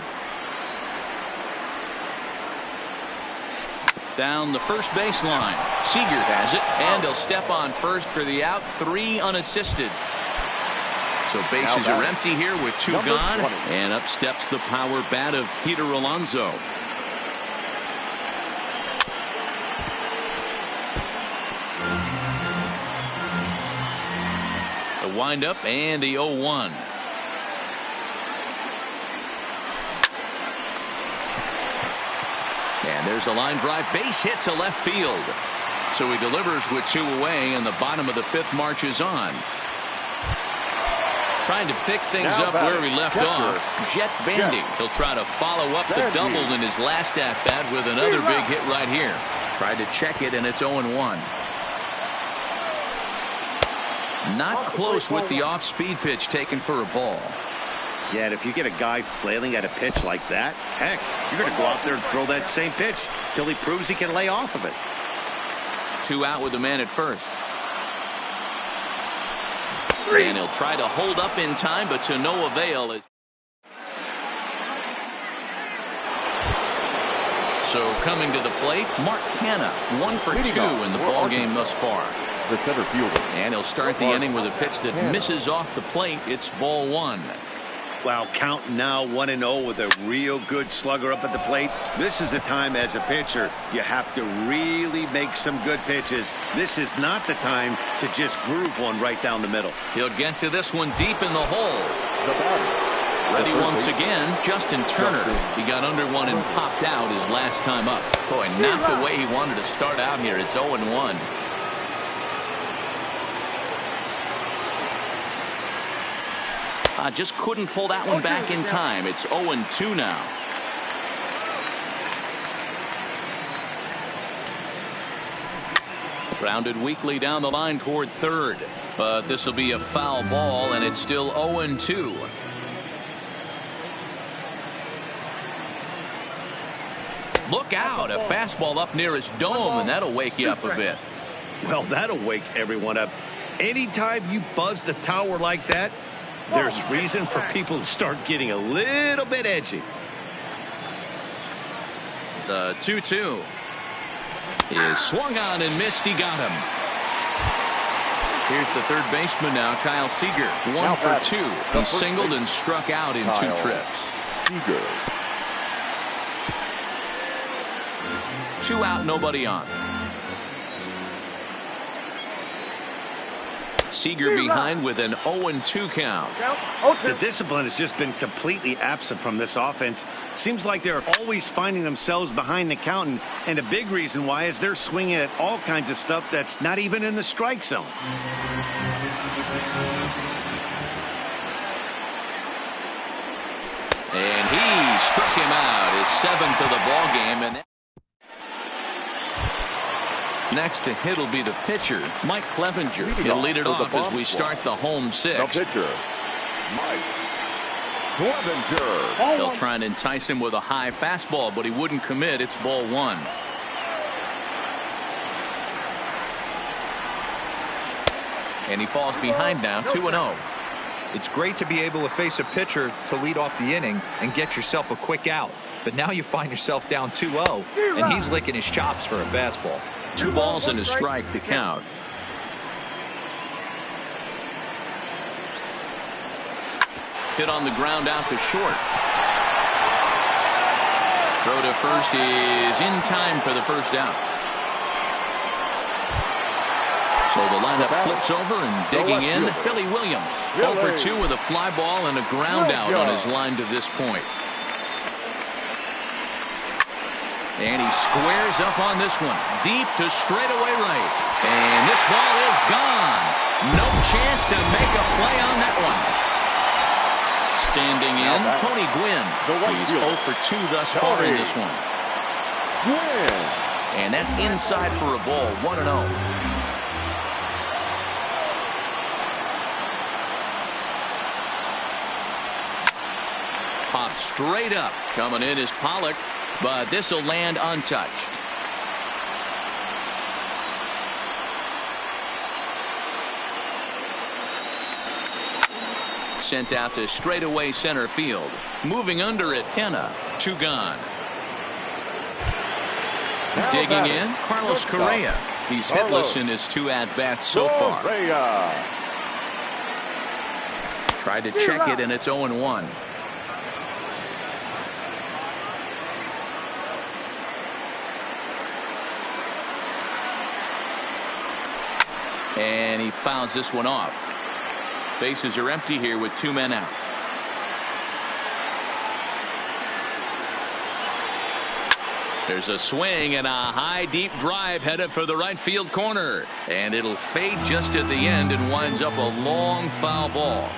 Down the first baseline. Seager has it, and he'll step on first for the out. 3 unassisted. So bases are empty here with 2 gone. And up steps the power bat of Peter Alonso. The windup and the 0-1. And there's a line drive, base hit to left field. So he delivers with 2 away, and the bottom of the 5th marches on. Trying to pick things up where he left off. Jet Bandy. He'll try to follow up the double in his last at-bat with another big hit right here. Tried to check it, and it's 0-1. Not close with the off-speed pitch taken for a ball.
Yeah, and if you get a guy flailing at a pitch like that, heck, you're going to go out there and throw that same pitch till he proves he can lay off of it.
2 out with the man at first. And he'll try to hold up in time, but to no avail. So coming to the plate, Mark Canha, 1 for 2 in the ball game thus far.
The center fielder.
And he'll start the inning with a pitch that misses off the plate. It's ball 1.
Wow, count now 1-0 with a real good slugger up at the plate. This is the time as a pitcher you have to really make some good pitches. This is not the time to just groove one right down the middle.
He'll get to this one deep in the hole. Ready once again, Justin Turner. He got under one and popped out his last time up. Boy, not the way he wanted to start out here. It's 0-1. Just couldn't pull that one back in time. It's 0-2 now. Grounded weakly down the line toward third. But this will be a foul ball, and it's still 0-2. Look out. A fastball up near his dome, and that'll wake you up a bit.
Well, that'll wake everyone up. Anytime you buzz the tower like that, there's reason for people to start getting a little bit edgy.
The 2-2 is swung on and missed. He got him. Here's the third baseman now, Kyle Seager. 1 for 2. He singled and struck out in 2 trips.
Seager.
2 out, nobody on. Seager behind with an 0-2 count.
The discipline has just been completely absent from this offense. Seems like they're always finding themselves behind the count, and a big reason why is they're swinging at all kinds of stuff that's not even in the strike zone.
And he struck him out, his 7th of the ball game. And next to hit will be the pitcher, Mike Clevenger. He'll lead it off as we start the home 6th.
The pitcher, Mike Clevenger.
They'll try and entice him with a high fastball, but he wouldn't commit. It's ball 1. And he falls behind now, 2-0.
It's great to be able to face a pitcher to lead off the inning and get yourself a quick out. But now you find yourself down 2-0, and he's licking his chops for a fastball.
2 balls and a strike to count. Hit on the ground out to short. Throw to first is in time for the first out. So the lineup flips over and digging in, Billy Williams. 0 for 2 with a fly ball and a ground out on his line to this point. And he squares up on this one. Deep to straightaway right. And this ball is gone. No chance to make a play on that one. Standing in, Tony Gwynn. He's 0 for 2 thus far in this one. And that's inside for a ball. 1-0. Popped straight up. Coming in is Pollock. But this will land untouched. Sent out to straightaway center field. Moving under it, Canha. 2 gone. Digging in, Carlos Correa. He's hitless in his 2 at-bats so far. Tried to check it, and it's 0-1. And he fouls this one off. Bases are empty here with 2 men out. There's a swing and a high deep drive headed for the right field corner, and it'll fade just at the end and winds up a long foul ball.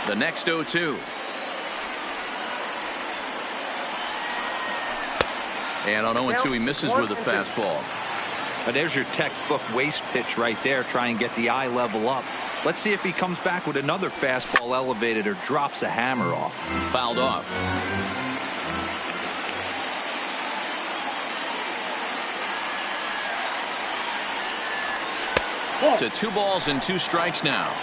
The next 0-2. And on 0-2 he misses with a fastball.
But there's your textbook waste pitch right there. Try and get the eye level up. Let's see if he comes back with another fastball elevated or drops a hammer off.
Fouled off. To 2 balls and 2 strikes now.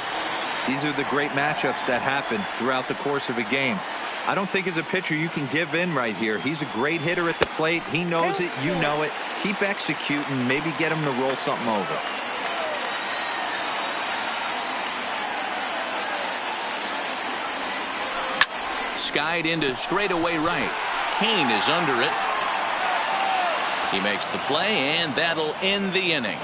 These are the great matchups that happen throughout the course of a game. I don't think as a pitcher you can give in right here. He's a great hitter at the plate. He knows it. You know it. Keep executing. Maybe get him to roll something over.
Skied into straightaway right. Kane is under it. He makes the play, and that'll end the inning.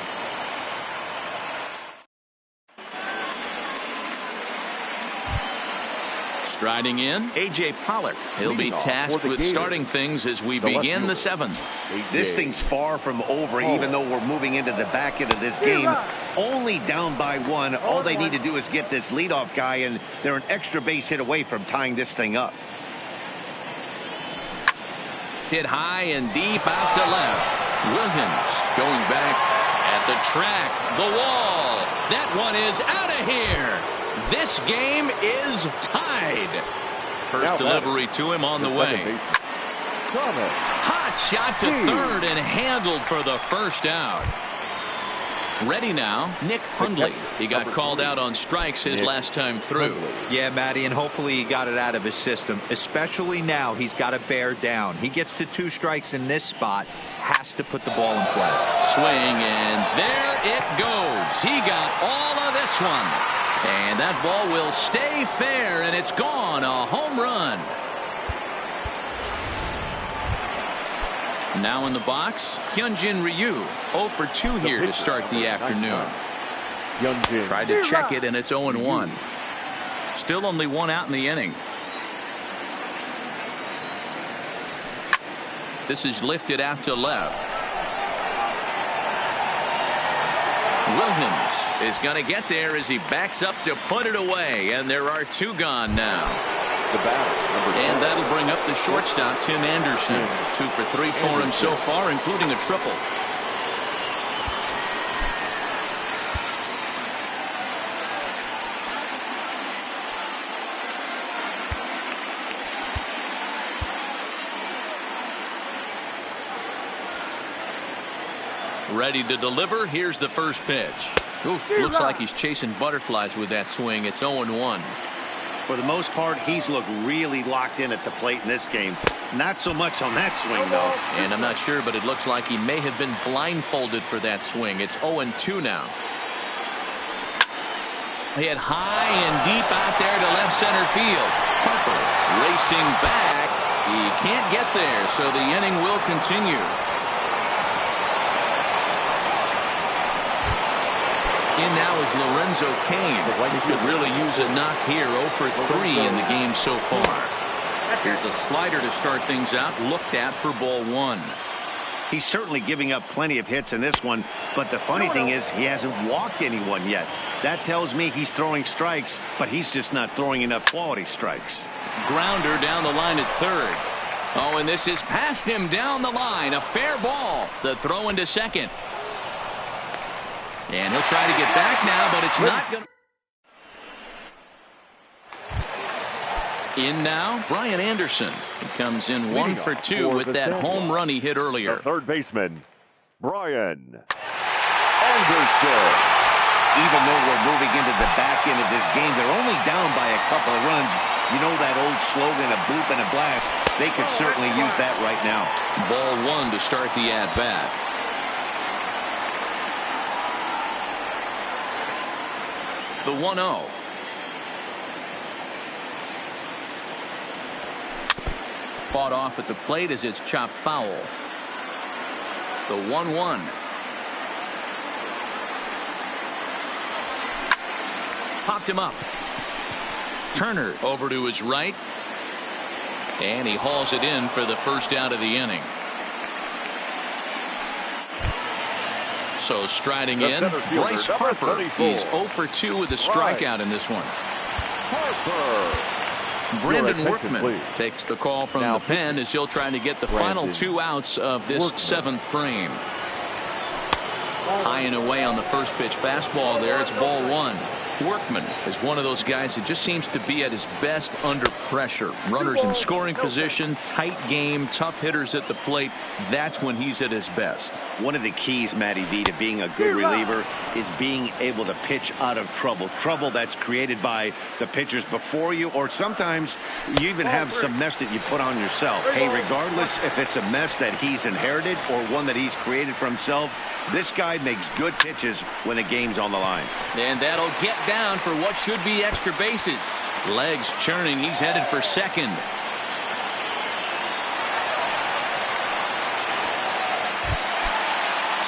Striding in, A.J. Pollock. He'll be tasked with starting things as we begin the 7th.
This thing's far from over, even though we're moving into the back end of this game. Only down by 1. All they need to do is get this leadoff guy, and they're an extra base hit away from tying this thing up.
Hit high and deep out to left. Williams going back at the track. The wall. That one is out of here. This game is tied. First delivery to him on the way. Hot shot to third and handled for the first out. Ready now, Nick Hundley. He got called out on strikes his last time through.
Yeah, Matty, and hopefully he got it out of his system. Especially now, he's got to bear down. He gets to 2 strikes in this spot. Has to put the ball in play.
Swing, and there it goes. He got all of this one. And that ball will stay fair, and it's gone. A home run. Now in the box, Hyunjin Ryu. 0 for 2 here to start the afternoon. Tried to check it, and it's 0-1. Still only 1 out in the inning. This is lifted out to left. Williams is going to get there as he backs up to put it away, and there are 2 gone now. And that'll bring up the shortstop, Tim Anderson. 2 for 3 for him so far, including a triple. Ready to deliver. Here's the first pitch. Oof, looks like he's chasing butterflies with that swing. It's 0-1.
For the most part, he's looked really locked in at the plate in this game. Not so much on that swing, though.
And I'm not sure, but it looks like he may have been blindfolded for that swing. It's 0-2 now. Hit high and deep out there to left center field. Harper racing back. He can't get there, so the inning will continue. In now is Lorenzo Cain. He could really use a knock here. 0 for 3 in the game so far. Here's a slider to start things out. Looked at for ball 1.
He's certainly giving up plenty of hits in this one, but the funny thing is he hasn't walked anyone yet. That tells me he's throwing strikes, but he's just not throwing enough quality strikes.
Grounder down the line at third. Oh, and this is past him down the line. A fair ball. The throw into second. And he'll try to get back now, but it's not going to. In now, Brian Anderson. He comes in 1 for 2 with that home run he hit earlier.
The third baseman, Brian Anderson.
Even though we're moving into the back end of this game, they're only down by a couple of runs. You know that old slogan, a bloop and a blast. They could certainly use that right now.
Ball one to start the at-bat. The 1-0. Fought off at the plate as it's chopped foul. The 1-1. Popped him up. Turner over to his right. And he hauls it in for the first out of the inning. So striding in, Bryce Harper. He's 0 for 2 with a strikeout in this one. Brandon Workman takes the call from the pen as he'll try to get the final 2 outs of this 7th frame. High and away on the first pitch fastball there. It's ball 1. Workman is one of those guys that just seems to be at his best under pressure. Runners in scoring position, tight game, tough hitters at the plate. That's when he's at his best.
One of the keys, Matty V, to being a good reliever is being able to pitch out of trouble. Trouble that's created by the pitchers before you, or sometimes you even have some mess that you put on yourself. Hey, regardless if it's a mess that he's inherited or one that he's created for himself, this guy makes good pitches when the game's on the line.
And that'll get down for what should be extra bases. Legs churning. He's headed for second.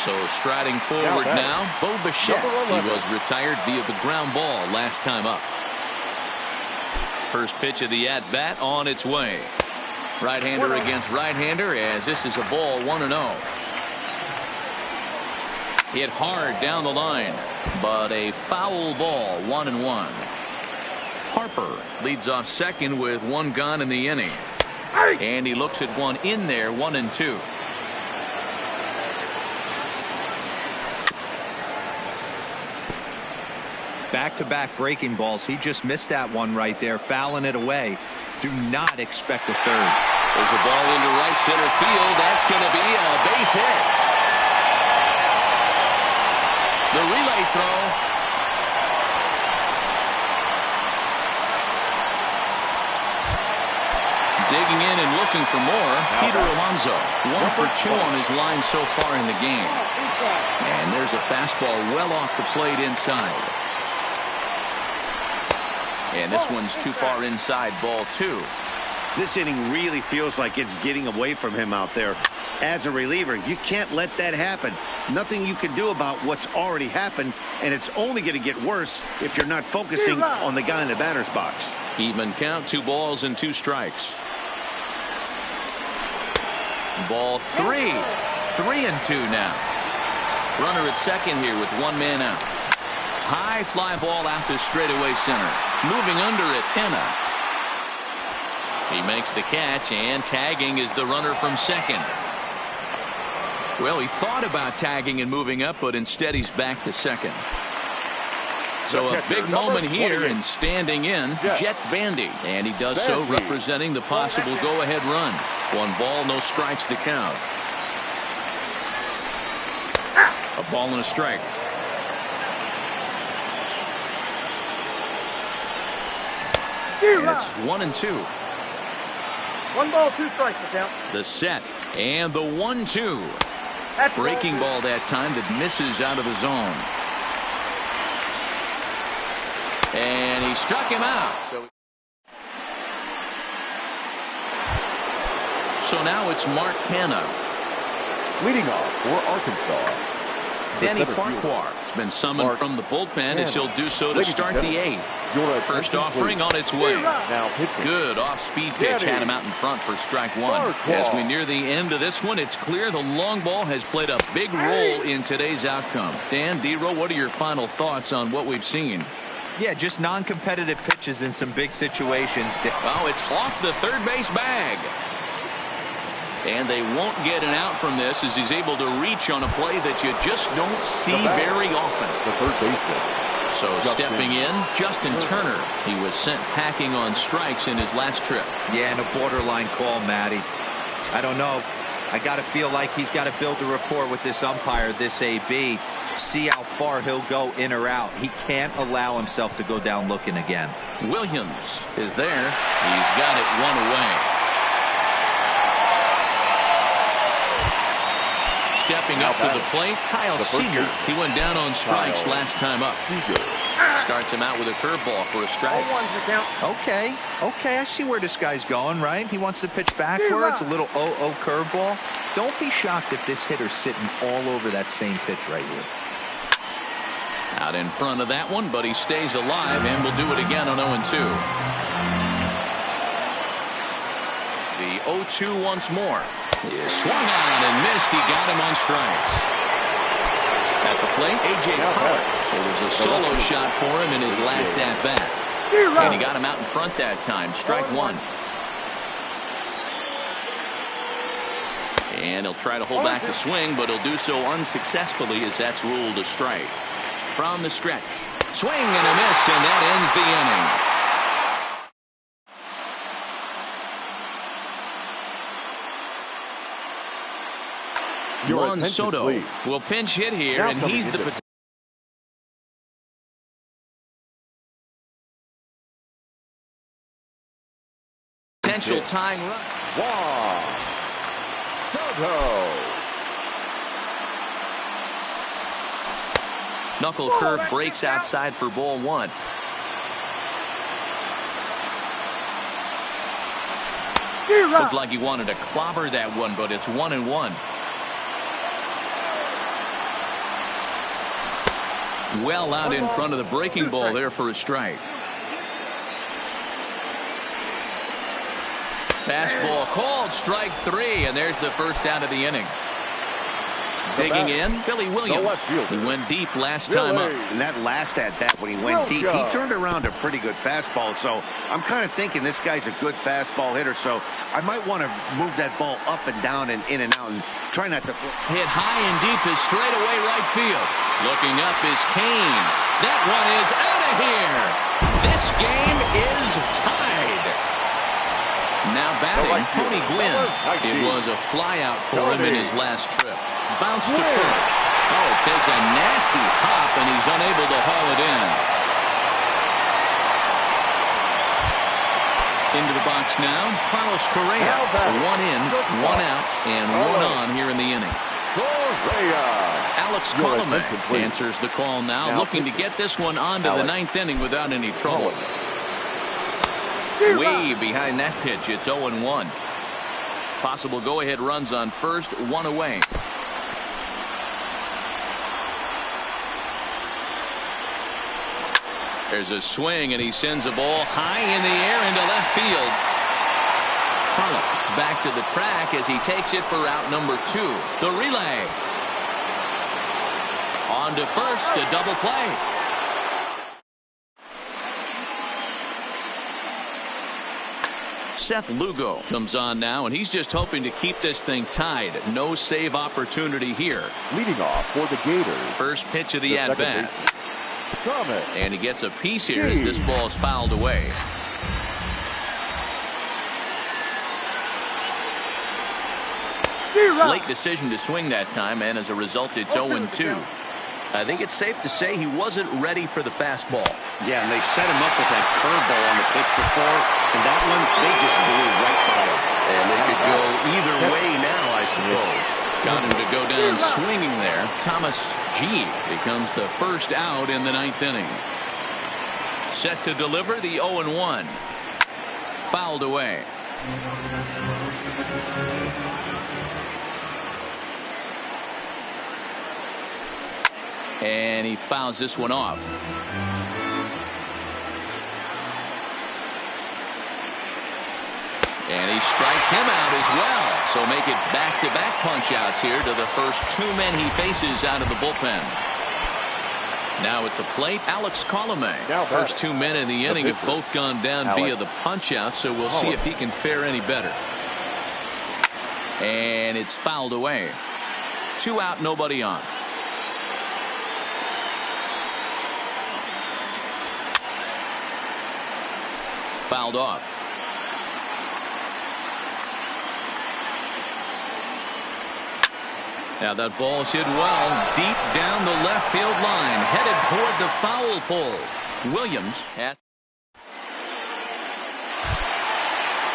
So striding forward now, Bo Bichette. He was retired via the ground ball last time up. First pitch of the at-bat on its way. Right-hander against right-hander as this is a ball 1-0. Hit hard down the line, but a foul ball, 1-1. Harper leads off second with 1 gone in the inning. And he looks at one in there, 1-2.
Back-to-back breaking balls. He just missed that one right there, fouling it away. Do not expect a third.
There's a ball into right center field. That's going to be a base hit. The relay throw. Digging in and looking for more, Peter Alonso. 1 for 2 on his line so far in the game. And there's a fastball well off the plate inside. And this one's too far inside, ball 2.
This inning really feels like it's getting away from him out there. As a reliever, you can't let that happen. Nothing you can do about what's already happened, and it's only going to get worse if you're not focusing on the guy in the batter's box.
Even count, 2 balls and 2 strikes. Ball 3. 3-2 now. Runner at second here with 1 man out. High fly ball out to straightaway center. Moving under it, Penna. He makes the catch, and tagging is the runner from second. Well, he thought about tagging and moving up, but instead he's back to second. So a big moment here, and standing in, Jet Bandy. And he does so representing the possible go-ahead run. 1 ball, no strikes to count. A ball and a strike. And it's 1-2.
1 ball, 2 strikes to count.
The set and the 1-2. Breaking ball that time that misses out of the zone. And he struck him out. So now it's Mark Canha.
Leading off for Arkansas,
Danny Farquhar has been summoned from the bullpen as he'll do so to start the 8th. First offering on its way. Good off-speed pitch had him out in front for strike 1. As we near the end of this one, it's clear the long ball has played a big role in today's outcome. Dan, D-Row, what are your final thoughts on what we've seen?
Yeah, just non-competitive pitches in some big situations.
Oh, it's off the third base bag. And they won't get an out from this as he's able to reach on a play that you just don't see very often.
The third baseman.
So stepping in, Justin Turner. He was sent packing on strikes in his last trip.
Yeah, and a borderline call, Matty. I don't know. I got to feel like he's got to build a rapport with this umpire, this AB. See how far he'll go in or out. He can't allow himself to go down looking again.
Williams is there. He's got it one away. Stepping up to the plate, Kyle Seager. He went down on strikes last time up. Starts him out with a curveball for a strike.
Okay, I see where this guy's going, right? He wants to pitch backwards, a little 0-0 curveball. Don't be shocked if this hitter's sitting all over that same pitch right here.
Out in front of that one, but he stays alive and will do it again on 0-2. The 0-2 once more. Is swung on and missed. He got him on strikes. At the plate, A.J. Pollock. It was a solo shot for him in his last at-bat. And he got him out in front that time. Strike one. And he'll try to hold back the swing, but he'll do so unsuccessfully as that's ruled a strike. From the stretch. Swing and a miss, and that ends the inning. Juan Soto will pinch hit here, and he's the potential tying run.
Juan Soto.
Knuckle curve breaks outside for ball one. Looked like he wanted to clobber that one, but it's 1-1. Well out in front of the breaking ball there for a strike. Fastball called, strike three, and there's the first out of the inning. Digging in, Billy Williams, who went deep last time up.
And that last at-bat when he went deep, he turned around a pretty good fastball. So I'm kind of thinking this guy's a good fastball hitter. So I might want to move that ball up and down and in and out and try not to.
Hit high and deep is straight away right field. Looking up is Kane. That one is out of here. This game is tied. Now batting, Tony Gwynn. It was a flyout for him in his last trip. Bounce to first. Oh, it takes a nasty hop, and he's unable to haul it in. Into the box now, Carlos Correa. One in, one out, and one on here in the inning. Alex Colomé answers the call now, looking to get this one on to the ninth inning without any trouble. Way behind that pitch, it's 0-1. Possible go-ahead runs on first, one away. There's a swing, and he sends a ball high in the air into left field. Pollock back to the track as he takes it for out number 2. The relay. On to first, a double play. Seth Lugo comes on now, and he's just hoping to keep this thing tied. No save opportunity here.
Leading off for the Gators.
First pitch of the at-bat. And he gets a piece here as this ball's fouled away. Late decision to swing that time, and as a result, it's 0-2. I think it's safe to say he wasn't ready for the fastball.
Yeah, and they set him up with that curveball on the pitch before, and that one, they just blew right by him.
And they could go either way now, I suppose. Got him to go down swinging there. Thomas G becomes the first out in the ninth inning. Set to deliver the 0-1. Fouled away. And he fouls this one off. And he strikes him out as well. So make it back-to-back punch-outs here to the first 2 men he faces out of the bullpen. Now at the plate, Alex Colomé. First 2 men in the inning have both gone down via the punch-out, so we'll see if he can fare any better. And it's fouled away. 2 out, nobody on. Fouled off. Now that ball's hit well deep down the left field line, headed toward the foul pole. Williams at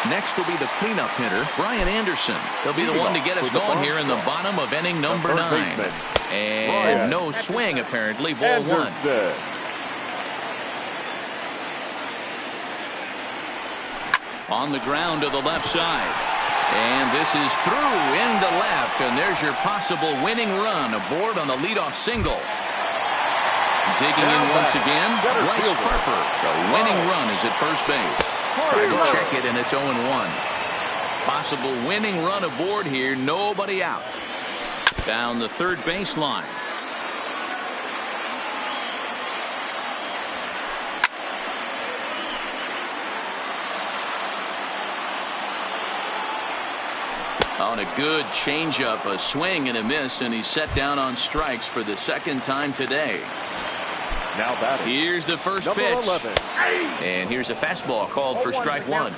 next will be the cleanup hitter, Brian Anderson. He'll be the one to get us going here in the bottom of inning number 9. And no swing, apparently. Ball 1. On the ground to the left side. And this is through into left. And there's your possible winning run aboard on the leadoff single. Digging in once again, Bryce Harper. The winning run is at first base. Trying to check it, and it's 0-1. Possible winning run aboard here. Nobody out. Down the third baseline. On a good changeup, a swing and a miss, and he's set down on strikes for the second time today.
Now batting.
Here's the first
Number
pitch.
11.
And here's a fastball called for strike 1.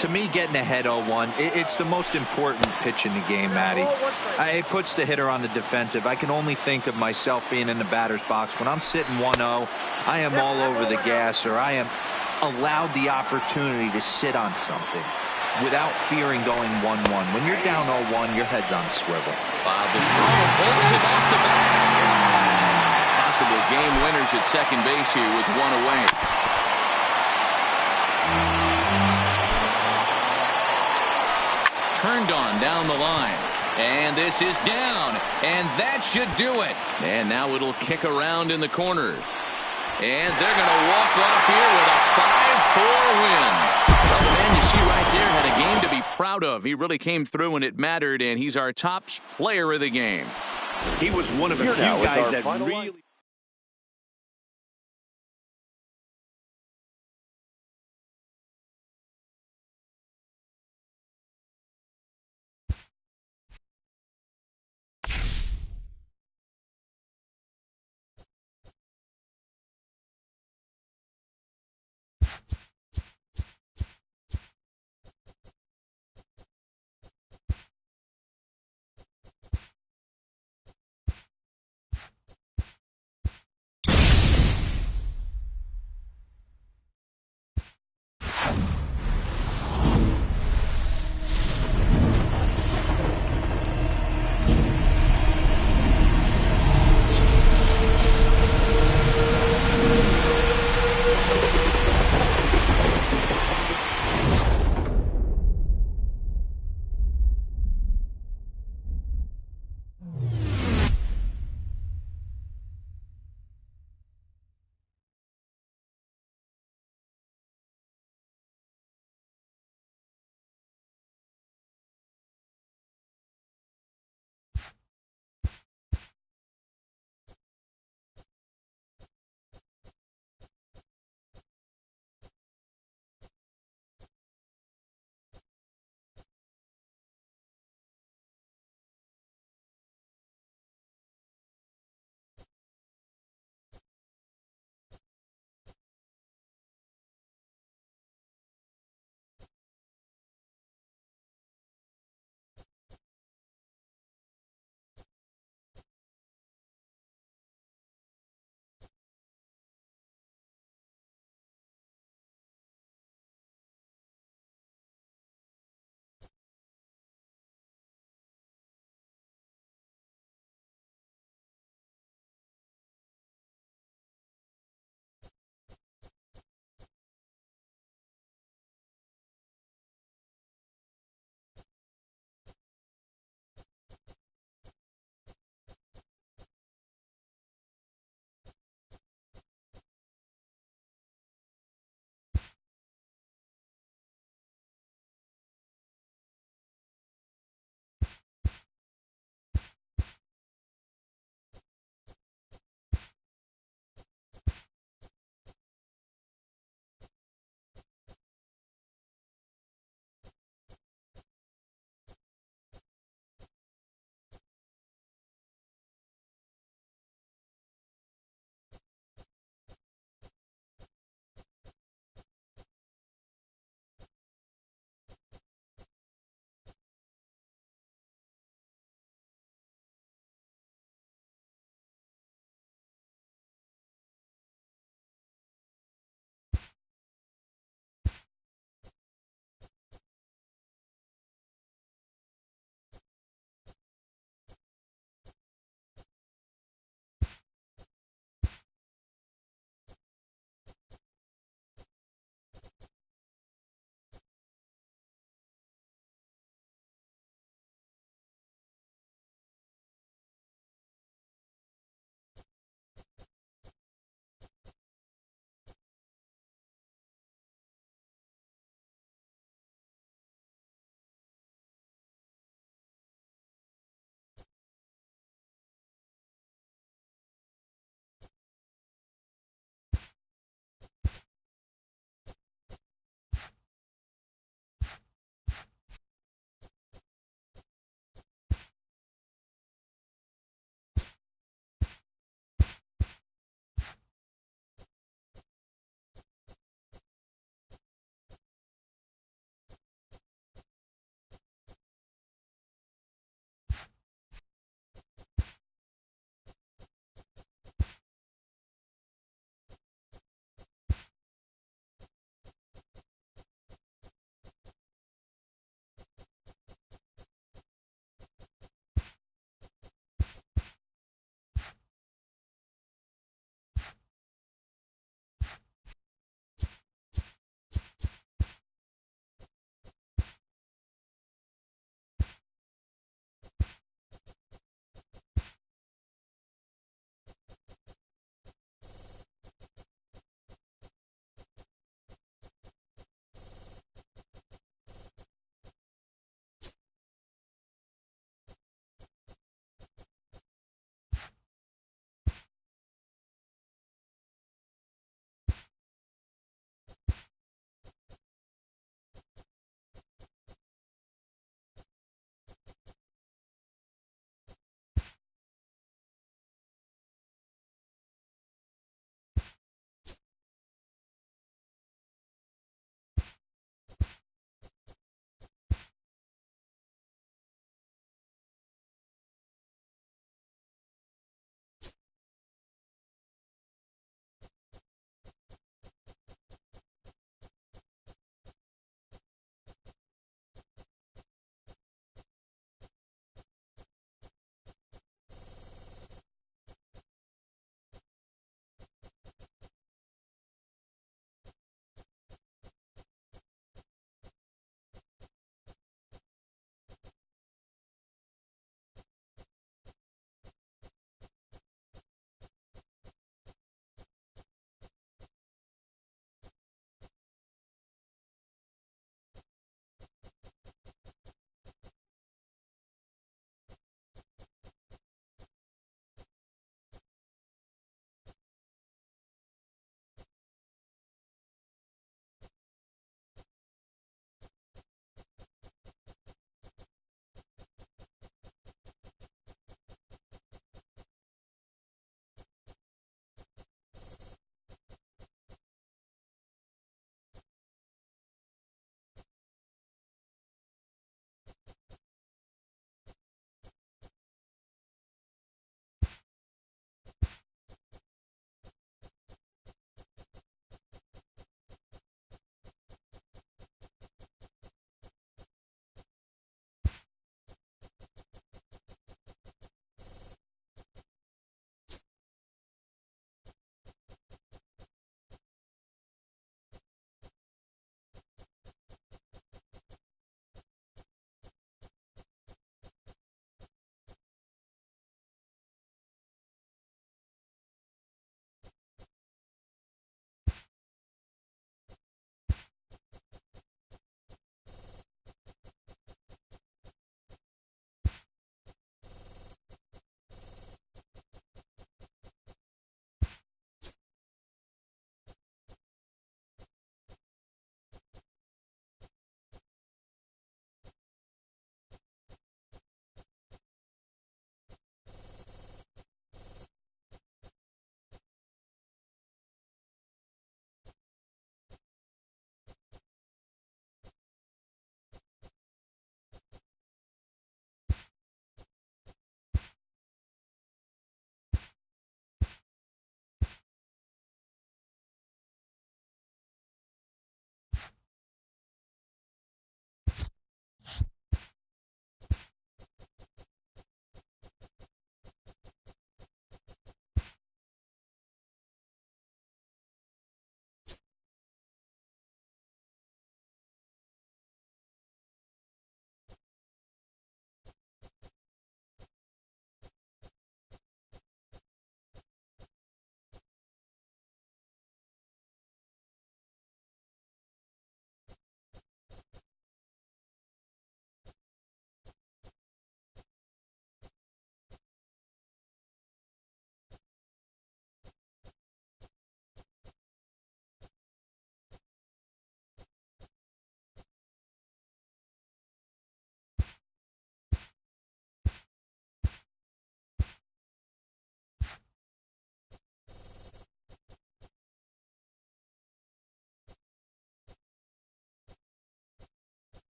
To me, getting ahead 0-1, it's the most important pitch in the game, Matty. It puts the hitter on the defensive. I can only think of myself being in the batter's box. When I'm sitting 1-0, I am all over the gas, or I am allowed the opportunity to sit on something without fearing going 1-1. When you're down 0-1, your head's on a swivel.
Bob the throw pulls it off the bat. Possible game winners at second base here with 1 away. Turned on down the line. And this is down. And that should do it. And now it'll kick around in the corner. And they're going to walk off here with a 5-4 win. Well, the man you see right there had a game to be proud of. He really came through when it mattered, and he's our top player of the game.
He was one of a few guys that really...